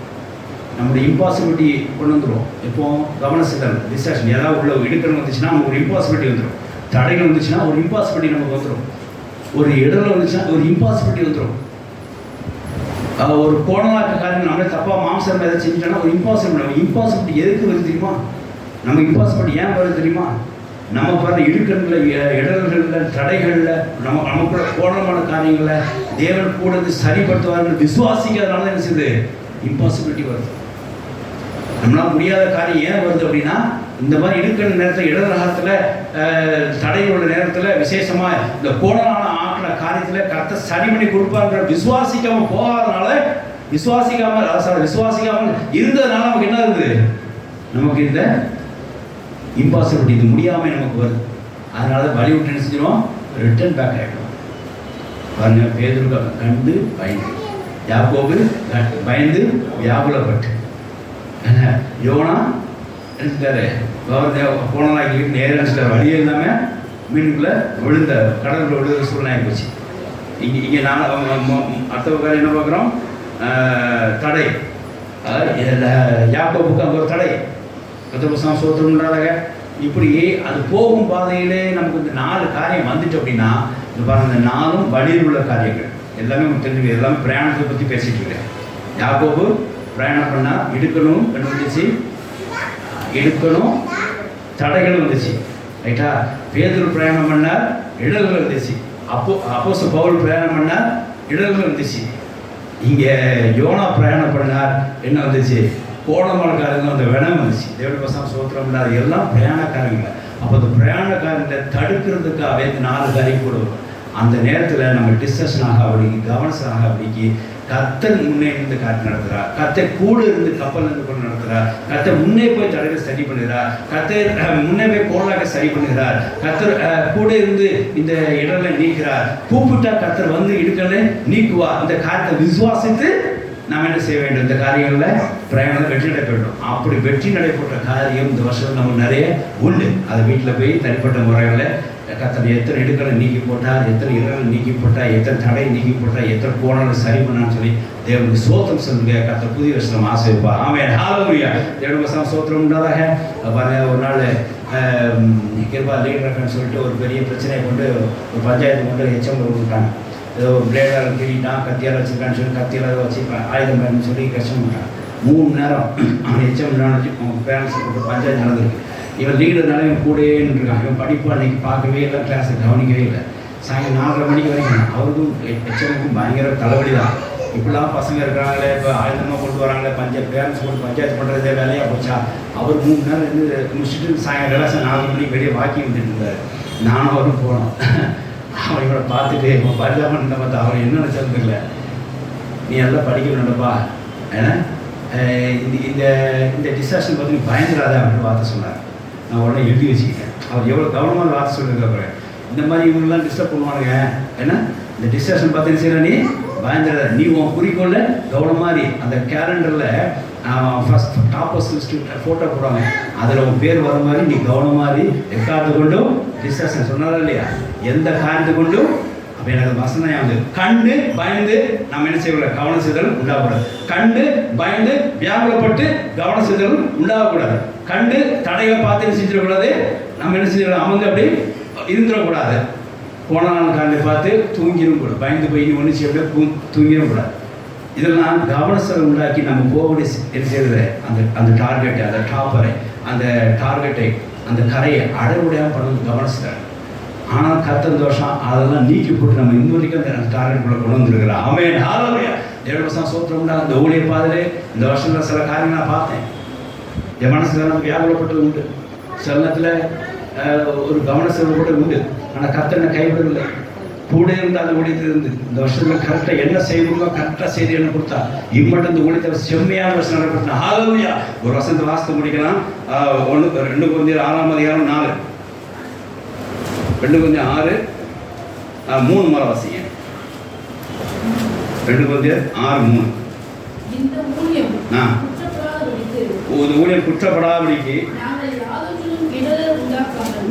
நம்முடைய இம்பாசிபிலிட்டி கொண்டு வந்துடும். எப்போ கவனசிதல் டிஸ்ட்ராக்ஷன், ஏதாவது உள்ள இடுக்கண் வந்துச்சுன்னா நமக்கு ஒரு இம்பாசிபிலிட்டி வந்துடும். தடைகள் வந்துச்சுன்னா ஒரு இம்பாசிபிலிட்டி நமக்கு வந்துடும். ஒரு இடத்துல வந்துச்சுன்னா ஒரு இம்பாசிபிலிட்டி வந்துடும். ஒரு கோணலாக்க காரியம் நம்மளே தப்பாக மாம்சம் எதாவது செஞ்சுட்டோன்னா ஒரு இம்பாசிபிலிட்டி எதுக்கு வருது தெரியுமா? நம்ம இம்பாசிபிலிட்டி ஏன் வருது தெரியுமா? நம்ம பாருங்க இடுக்கண்களில், இடர்களில், தடைகளில், நமக்குள்ள கோணமான காரியங்களில் தேவன் கூட சரிப்படுத்துவார்கள் விசுவாசிக்கிறதுனால என்ன செய்யுது, இம்பாசிபிலிட்டி வருது. நம்மளால் முடியாத காரியம் ஏன் வருது அப்படின்னா, இந்த மாதிரி இருக்கிற நேரத்தில், இடரகத்தில், தடை உள்ள நேரத்தில், விசேஷமாக இந்த கோணலான ஆக்கிற காரியத்தில் கர்த்தர் சரி பண்ணி கொடுப்பாங்கிற விசுவாசிக்காமல் போகாதனால, விசுவாசிக்காமல் இருந்ததுனால நமக்கு என்ன இருக்குது, நமக்கு இந்த இம்பாசிபிலிட்டி, இது முடியாமல் நமக்கு வருது. அதனால வழி விட்டு என்ன செஞ்சிடும், ரிட்டர்ன் பேக் ஆகிடும். பாருங்க, பேதுரு கண்டு பயந்து, யாக்கோபு பயந்து வியாகுலப்பட்டு, யோனா எடுத்துட்டாரு போனாக்கி நேரம் வழியே இல்லாமல் மீனுக்குள்ளே விழுந்த, கடலுக்குள்ள விழுந்த சூழ்நிலை போச்சு. இங்கே நான் அடுத்த காரியம் என்ன பார்க்குறோம், தடை. யாக்கோபுக்கு அங்கே ஒரு தடை, 10 வருஷம் சோத்திரம்ன்றாங்க. இப்படி அது போகும் பாதையிலே நமக்கு இந்த 4 காரியம் வந்துட்டு அப்படின்னா, இந்த பாருங்க, இந்த 4ம் வழியில் உள்ள காரியங்கள் எல்லாமே உங்களுக்கு தெரிஞ்சுக்க. எல்லாமே பிரயாணத்தை பற்றி பேசிகிட்டு இருக்கேன். யாக்கோபு பிரயாணம் பண்ணால் இடுக்கணும் வந்துச்சு, இடுக்கணும் தடைகள் வந்துச்சு, ரைட்டா? பேதுரு பிரயாணம் பண்ணால் இடர்கள் வந்துச்சு. அப்போஸ்தலன் பவுல் பிரயாணம் பண்ணால் இடர்கள் வந்துச்சு. இங்கே யோனா பிரயாணம் பண்ணார், என்ன வந்துச்சு, கோணமான காரியங்கள் அந்த வினம் வந்துச்சு. தேவனுக்கு ஸ்தோத்திரம். அது எல்லாம் பிரயாண காரியங்கள். அப்போ அந்த பிரயாண காரியங்களை தடுக்கிறதுக்காகவே இந்த 4 காரியம் கூட வரும். அந்த நேரத்தில் நம்ம டிஸ்கஷன் ஆகாபடிக்கு, கவனசனாக அப்படிக்கு கர்த்தர் முன்னே இருந்து காட்டு நடத்துகிறார். கர்த்தர் கூட இருந்து கப்பல் இருந்து கொண்டு நடத்துகிறார். கர்த்தர் முன்னே போய் தடையை சரி பண்ணுகிறார். கர்த்தர் முன்னே போய் கோலாக சரி பண்ணுகிறார். கர்த்தர் கூட இருந்து இந்த இடங்களை நீக்கிறார். கூப்பிட்டா கர்த்தர் வந்து இடுக்கலை நீக்குவார். இந்த காரியத்தை விசுவாசித்து நாம் என்ன செய்ய வேண்டும், இந்த காரியங்களில் பிரயாணம் வெற்றி நடைபெறணும். அப்படி வெற்றி நடைபெற்ற காரியம் இந்த வருஷம் நம்ம நிறைய உண்டு. அதை வீட்டில் போய் தனிப்பட்ட முறைகளில் கர்த்தர் எத்தனை இடுக்களை நீக்கி போட்டார், எத்தனை இடங்களை நீக்கி போட்டார், எத்தனை தடையை நீக்கி போட்டார், எத்தனை கோணங்களை சரி பண்ணான்னு சொல்லி தேவனுக்கு சோத்திரம் சொல்லுங்க. கர்த்தர் புதிய வருஷம் ஆசைப்பார். ஆமென், ஹல்லேலூயா. தேவனுக்கு சோத்திரம் உண்டாதாக. பாருங்க, ஒரு நாள் கிருபா லீடர்னு சொல்லிட்டு ஒரு பெரிய பிரச்சனையை கொண்டு ஒரு பஞ்சாயத்து கொண்டு எச்சம் விட்டாங்க. ஏதோ ஒரு பிளேடால் கிரிட்டான், கத்தியால் வச்சுருக்கான்னு சொல்லி கத்தியால் வச்சுருக்கான், ஆயுதம் பண்ணு சொல்லி கஷ்டம் பண்ணுறான். 3 நேரம் அவன் எச்சம் வச்சு அவங்க பேரண்ட்ஸ் பஞ்சாயத்து நடந்திருக்கு. இவன் லீடர்னால இவன் கூடவே நின்றுருக்கான். இவன் படிப்பு அன்றைக்கி பார்க்கவே இல்லை, கிளாஸை கவனிக்கவே இல்லை. சாயங்காலம் 4:30 மணிக்கு வரைக்கும் அவருக்கும் எச்சமுக்கும் பயங்கர தலைவலி தான். இப்படிலாம் பசங்க இருக்கிறாங்களே, இப்போ ஆயுதமாக கொண்டு வராங்களே, பேரண்ட்ஸ் கொண்டு பஞ்சாயத்து பண்ணுறதே வேலையாக போச்சா. அவர் 3 நேரம் இருந்து முடிச்சுட்டு சாயங்காலம் 4 மணிக்கு வெளியே வாக்கி வந்துட்டு இருந்தார். நானும் அவரும் போனோம். அவன் இவனை பார்த்துட்டு இவன் பரிதாபம் பார்த்தா அவன் என்ன நினச்சிருந்துக்கல, நீ எல்லாம் படிக்கணும்ப்பா, ஏன்னா இந்த இந்த டிஸ்கஷன் பற்றி நீ பயந்துடாத அப்படின்னு வார்த்தை சொன்னார். நான் உடனே எழுதி வச்சுக்கிட்டேன். அவர் எவ்வளோ கவனமான வார்த்தை சொல்லியிருக்க. இந்த மாதிரி இவங்கெல்லாம் டிஸ்டர்ப் பண்ணுவானுங்க. ஏன்னா இந்த டிஸ்கஷன் பார்த்து செய்கிற நீ பயந்துடாத, நீ உன் குறிக்கோளை கவனமாதிரி அந்த கேலண்டரில் ஃபஸ்ட் டாப்பர்ஸ் லிஸ்ட்டு ஃபோட்டோ போடுவாங்க, அதில் உன் பேர் வர மாதிரி நீ கவனமாதிரி ரெக்கார்டு கொண்டும் டிஸ்கஷன் சொன்னாரா இல்லையா, எந்த காரியத்தை கொண்டும். அப்போ எனக்கு வசனம் வந்து கண்டு பயந்து நம்ம என்ன செய்யக்கூடாது, கவனம் செய்தல் உண்டாகக்கூடாது. கண்டு பயந்து வியாகுலப்பட்டு கவனம் செய்தல் உண்டாகக்கூடாது. கண்டு தடைகளை பார்த்து என்ன செஞ்சிடக்கூடாது, நம்ம என்ன செஞ்சிடக்கூடாது, அவங்க அப்படி இருந்துடக்கூடாது. போனான காரணத்தை பார்த்து தூங்கிடும் கூட, பயந்து போய் ஒன்று செய்ய தூங்கிடும் கூடாது. இதெல்லாம் கவனத்தை உண்டாக்கி நம்ம போகக்கூடிய என்ன செய்யறது, அந்த டார்கெட்டை, அந்த டாப்பரை, அந்த டார்கெட்டை, அந்த கரையை அடைவுடையாக பண்ணது கவனிச்சுட்டாங்க. ஆனால் கர்த்தர் தோஷம் அதெல்லாம் நீக்கி போட்டு நம்ம இன்ன வரைக்கும் அந்த டார்கெட்டுக்குள்ளே கொண்டு வந்துருக்கிறோம். ஆமென், ஹல்லேலூயா. தேவனுக்கு சோத்திரம் உண்டா. அந்த ஊழிய பாதையிலே இந்த வருஷத்தில் சில காரியங்கள் நான் பார்த்தேன். என் மனசுல நமக்கு வியாகுலப்பட்டது உண்டு. சில நேரத்தில் ஒரு கவனசெலவு கூட உண்டு. ஆனால் கர்த்தனை கைவிடவில்லை. கூட இருந்து அந்த ஊழியத்தில் இருந்து இந்த வருஷத்துல கரெக்டாக என்ன செய்யணுமோ கரெக்டாக செய்து என்ன கொடுத்தா இம்மட்டும் இந்த ஊழியத்தில் செம்மையான வருஷம் நடக்கணும். ஹalleluya. ஒரு வசனத்தை வாசித்து முடிக்கலாம். 2 கொரிந்தியர் 6ஆம் அதிகாரம் 4. 2 கொரிந்தியர் 6 3 முறை வாசிங்க. 2 கொரிந்தியர் 6:3. இந்த ஊழியம் குற்றப்படாதபடிக்கு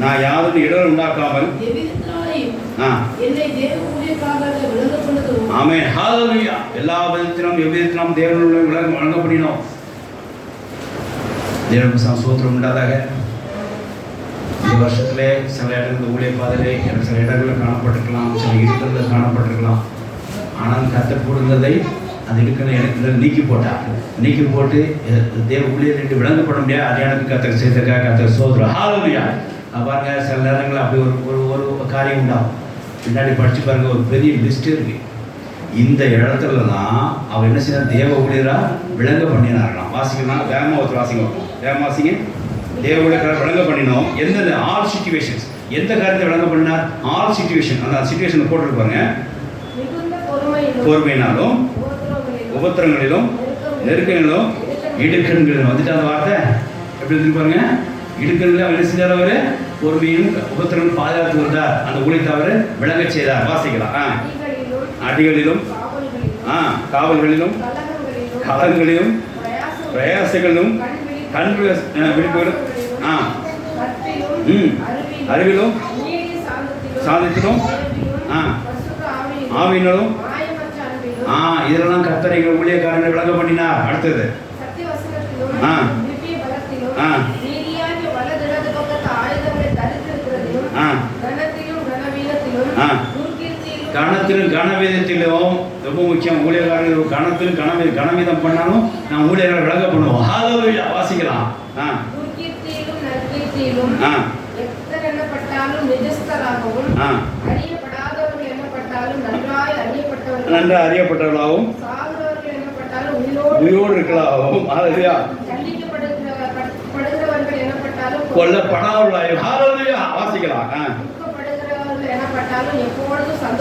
நான் யாதொரு இடர் உண்டாக்காமல் ஆமென். ஹalleluya. எல்லா விதத்திலும் எவ்விதத்திலும் தேவனுடைய வழங்கப்படினோம். தேவனுக்கு ஸ்தோத்திரம் உண்டாதாக. இந்த வருஷத்திலே சில இடங்கள் ஊழிய பாதையிலே சில இடங்களில் காணப்பட்டிருக்கலாம், சில இடங்களில் காணப்பட்டிருக்கலாம். ஆனால் கர்த்தர் கொடுத்ததை அந்த இடங்களை எனக்கு நீக்கி போட்டு தேவ ஊழியர் என்று விளங்கப்பட முடியாது. அது எனக்கு கர்த்தர் செய்ததுக்காக கர்த்தர் ஸ்தோத்திரம். ஹalleluya. பாருங்க, சில நேரங்களில் அப்படி ஒரு காரியம் உண்டாகும். பின்னாடி படித்து பாருங்க, ஒரு பெரிய லிஸ்ட் இருக்கு. இந்த இடத்துல தான் அவர் என்ன செய்ய தேவ ஊழியராக விளங்க பண்ணினார்களாம். வாசிக்கலாம், வேகமாக ஒருத்தர் வாசிங்க. தேவ ஊழியராக விளங்க பண்ணினோம். எந்தெந்த ஆல் சிச்சுவேஷன்ஸ், எந்த காரியத்தை விளங்க பண்ணினார்? All situation. அந்த சிச்சுவேஷனை போட்டுருப்பாங்க. பொறுமையினாலும் உபத்திரங்களிலும் நெருக்கங்களிலும் இடுக்கண்களிலும் வந்துட்டு அந்த வார்த்தை எப்படி இருந்துருப்பாருங்க. இடுக்கண்களில் அவர் என்ன செஞ்சார்? அவர் பொறுமையும் உபத்திரங்களும் பாதுகாத்து வந்தார். அந்த ஊழியத்தை அவர் விளங்க செய்தார். வாசிக்கலாம். அடிகளிலும் காவல்களிலும் களங்களிலும் பிரயாசங்களிலும் விழிப்புகளும் அறிவிலும் சாந்தத்திலும் ஆவியினாலும் இதெல்லாம் கர்த்தர் ஊழியக்காரங்களை விளங்க பண்ணினார். அடுத்தது கணத்திலும் கனவீதத்திலும் ரொம்ப முக்கியம். ஊழியர்கள் கணத்திலும் கனவீதம் பண்ணாலும் நான் ஊழியர்கள் விளங்க பண்ணுவோம். ஹalleluya. வாசிக்கலாம். நன்றாய் அறியப்பட்டவர்களாகவும் உயிரோடு இருக்கலாகவும் கொல்லப்படாதவர்களாகவும் ஹalleluya. வாசிக்கலாம்.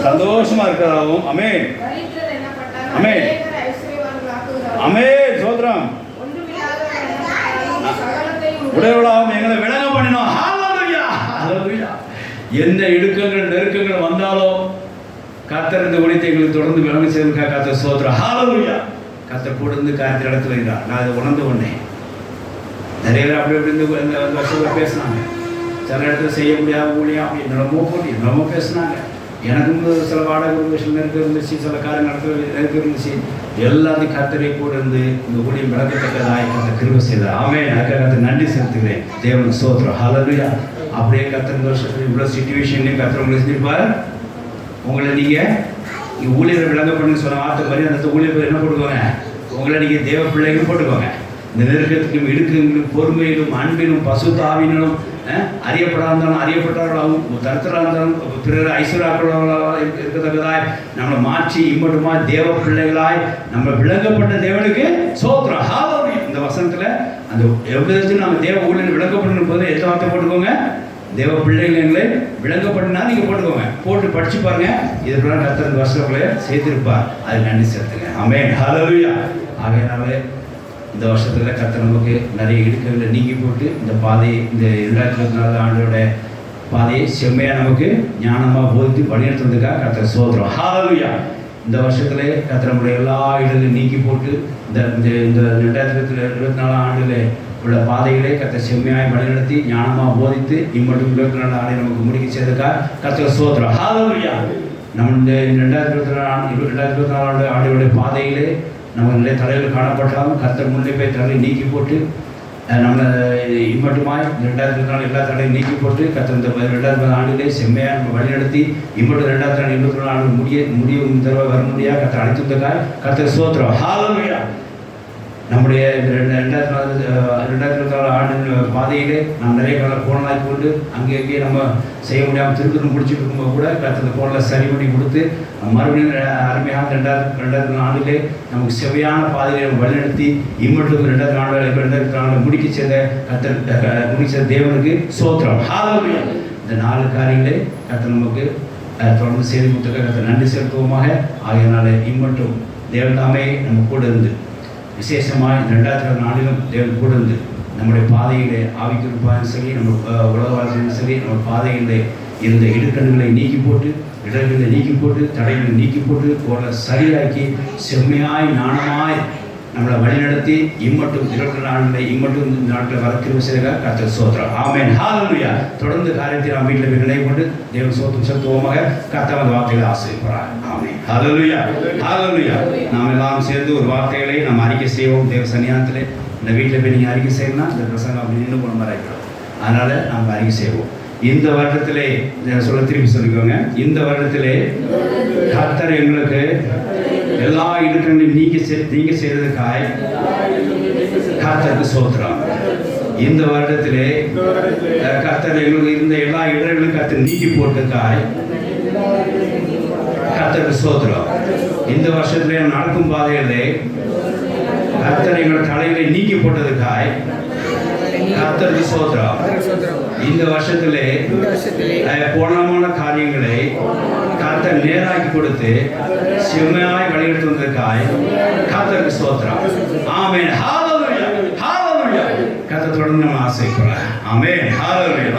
சந்தோஷமா இருக்கிறதாகவும் ஆமென் ஆமென் ஆமென் சோத்ரம் உடையவளாகவும் எங்களை விளங்க பண்ணினோம். ஹalleluya ஹalleluya. என்ன இடுக்கங்கள் நெருக்கங்கள் வந்தாலும் கர்த்தர் இந்த ஊழியத்தை எங்களுக்கு தொடர்ந்து விளங்க செய்வதற்காக கர்த்தர் சோத்ரம். ஹalleluya. கர்த்தர் கூட இருந்து காரியத்தை இடத்துல இருக்கிறார். நான் அதை உணர்ந்து கொண்டேன். நிறைய பேர் அப்படி இந்த வருஷத்தில் பேசினாங்க. சில இடத்துல செய்ய முடியாத ஊழியம் அப்படி என்னமோ பேசினாங்க. எனக்கும் சில வாடகை விஷயம் இருந்துச்சு, சில காரியம் நடத்த இருந்துச்சு. எல்லாத்தையும் கர்த்தரை கூட இருந்து இந்த ஊழியம் விளக்கத்தக்கதாக கர்த்தர் கிருபை செய்தார். ஆமென். அதுக்காக நன்றி செலுத்துகிறேன். தேவனுக்கு ஸ்தோத்திரம். ஹalleluya. அப்படியே கர்த்தர் இந்த வருஷத்துல இவ்வளோ சிச்சுவேஷன்லையும் கர்த்தர் உங்களை செஞ்சிருப்பார். உங்களை நீங்கள் ஊழியரை விளங்க பண்ணுன்னு சொன்ன வார்த்தை மாதிரி அந்த ஊழியர் என்ன போட்டுக்கோங்க, உங்களை நீங்கள் தேவ பிள்ளைகள் போட்டுக்கோங்க. இந்த நெருக்கத்துக்கும் இடுக்கங்களும் பொறுமையிலும் அன்பிலும் பசுத்தாவினும் அறியப்படாதாலும் அறியப்பட்டவர்களாகவும் தருத்தராக இருந்தாலும் பிறர் ஐஸ்வர்யாக்களாக இருக்கத்தக்கதாய் நம்மளை மாற்றி இம்மட்டுமா தேவ பிள்ளைகளாய் நம்ம விளங்கப்பட்ட தேவனுக்கு சோத்திரம். ஹalleluya. இந்த வசனத்தில் அந்த எவ்வளவு நம்ம தேவ ஊழியர் விளங்கப்படணும் போது எந்த வார்த்தை போட்டுக்கோங்க, தேவ பிள்ளைகளை விளங்கப்படனா நீங்கள் போட்டுக்கோங்க. போட்டு படிச்சு பாருங்க. இதெல்லாம் கர்த்தர் இந்த வருஷத்துக்குள்ளே சேர்த்திருப்பார். அது நன்றி செலுத்துங்க. ஆமென். ஹalleluya. ஆகையினாலே இந்த வருஷத்தில் கர்த்தர் நமக்கு நிறைய இடுக்கங்களை நீக்கி போட்டு இந்த பாதையை இந்த 2024 ஆண்டோட பாதையை செம்மையாக நமக்கு ஞானமாக போதித்து வழிநடத்துவதற்காக கர்த்தர் சோத்திரம். ஹalleluya. இந்த வருஷத்துல கர்த்தர் நம்முடைய எல்லா இடங்களையும் நீக்கி போட்டு இந்த 2024 ஆண்டில் உள்ள பாதைகளை கர்த்தர் செம்மையாய் வழிநடத்தி ஞானமாக போதித்து இம்மட்டும் 24 ஆண்டை நமக்கு முடிக்க செய்ததுக்காக கர்த்தர் சோத்திரம். ஹalleluya. நம்ம இந்த 2024 ஆண்டுடைய பாதையிலே நம்ம நிறைய தலைகள் காணப்பட்டாலும் கர்த்தர் முன்னே போய் தலையை நீக்கி போட்டு நம்மளை இம்மட்டுமாய் 2024 எல்லா தடையும் நீக்கி போட்டு கர்த்தர் இந்த 2024 ஆண்டிலே செம்மையாக நம்ம வழிநடத்தி இம்மட்டும் 2024 ஆண்டு முடியும் தடவை வர முடியாது கர்த்தர் அழைத்துவதற்காக கர்த்தர் சோத்திரம். ஹalleluya. நம்முடைய 2024 ஆண்டின் பாதையிலே நாம் நிறைய கால கோணலாக்கி கொண்டு அங்கே நம்ம செய்ய முடியாமல் திருத்தம் முடிச்சுட்டு இருக்கும்போது கூட கர்த்தர் கோணலை சரி பண்ணி கொடுத்து மறுபடியும் அருமையாக 2004 நமக்கு செவையான பாதையை நம்ம வழிநடத்தி இம்மட்டும் 2004 முடிக்க செய்த கர்த்தர் முடிச்ச தேவனுக்கு ஸ்தோத்திரம். ஹல்லேலூயா. இந்த 4 காரியங்களே கர்த்தர் நமக்கு தொடர்ந்து செய்து கொடுத்துக்க கர்த்தர் நன்றி செலுத்துவோமாக. ஆகையினால இம்மட்டும் தேவன் தாமே நம்ம கூட இருந்து விசேஷமாக இந்த 2004 தேவன் கூட இருந்து நம்முடைய பாதையிலே ஆவிக்குறிப்பாலும் சரி, நம்ம உலக வாழ்க்கையிலும் சரி, நம்ம பாதையிலே இந்த இடுக்கண்களை நீக்கி போட்டு, இடர்களை நீக்கி போட்டு, தடைகளை நீக்கி போட்டு, போல சரியாக்கி செம்மையாய் ஞானமாய் நம்மளை வழிநடத்தி இம்மட்டும் 24 இம்மட்டும் இந்த நாட்டில் வரக்கிற செய்த கர்த்தர் ஸ்தோத்திரம். ஆமென். ஹல்லேலூயா. தொடர்ந்து காரியத்தை நாம் வீட்டில் போய் நினைவு கொண்டு தேவன் ஸ்தோத்திரம் செலுத்துவோமாக. கர்த்தர் அந்த வார்த்தைகளை ஆசீர்வதிப்பார். ஆமென். ஹல்லேலூயா. ஹல்லேலூயா. நாம் எல்லாம் சேர்ந்து ஒரு வார்த்தைகளை நாம் அறிக்கை செய்வோம். தேவ சன்னிதானத்திலே இந்த வீட்டில் போய் நீங்கள் அறிக்கை செய்யணும்னா இந்த பிரசங்கம் அப்படி நின்று போன மாதிரி இருக்கிறோம். அதனால் நாம் அறிக்கை செய்வோம். இந்த வருடத்திலே திருப்பி சொல்லிக்கோங்க. இந்த வருடத்திலே கர்த்தர் எங்களுக்கு எல்லா இடுக்கண்களையும் நீங்க செய்ததுக்காய் கர்த்தருக்கு ஸ்தோத்திரம். இந்த வருடத்திலே கர்த்தர் எங்களுக்கு இருந்த எல்லா இடர்களையும் கர்த்தர் நீக்கி போட்டதுக்காய் கர்த்தருக்கு ஸ்தோத்திரம். இந்த வருஷத்திலே நடக்கும் பாதையிலே கர்த்தர் எங்கள் தலைகளை நீக்கி போட்டதுக்காய் கர்த்தருக்கு ஸ்தோத்திரம். இந்த வருஷத்திலே போனமான காரியங்களை கர்த்தர் நேராக்கி கொடுத்து செம்மையாய் வழிநடத்தி வந்ததுக்காய் கர்த்தருக்கு ஸ்தோத்திரம். ஆமென். ஹல்லேலூயா. ஹல்லேலூயா. கர்த்தர் தொடர்ந்து நம்ம ஆசைப்படுறோம். ஆமென். ஹல்லேலூயா.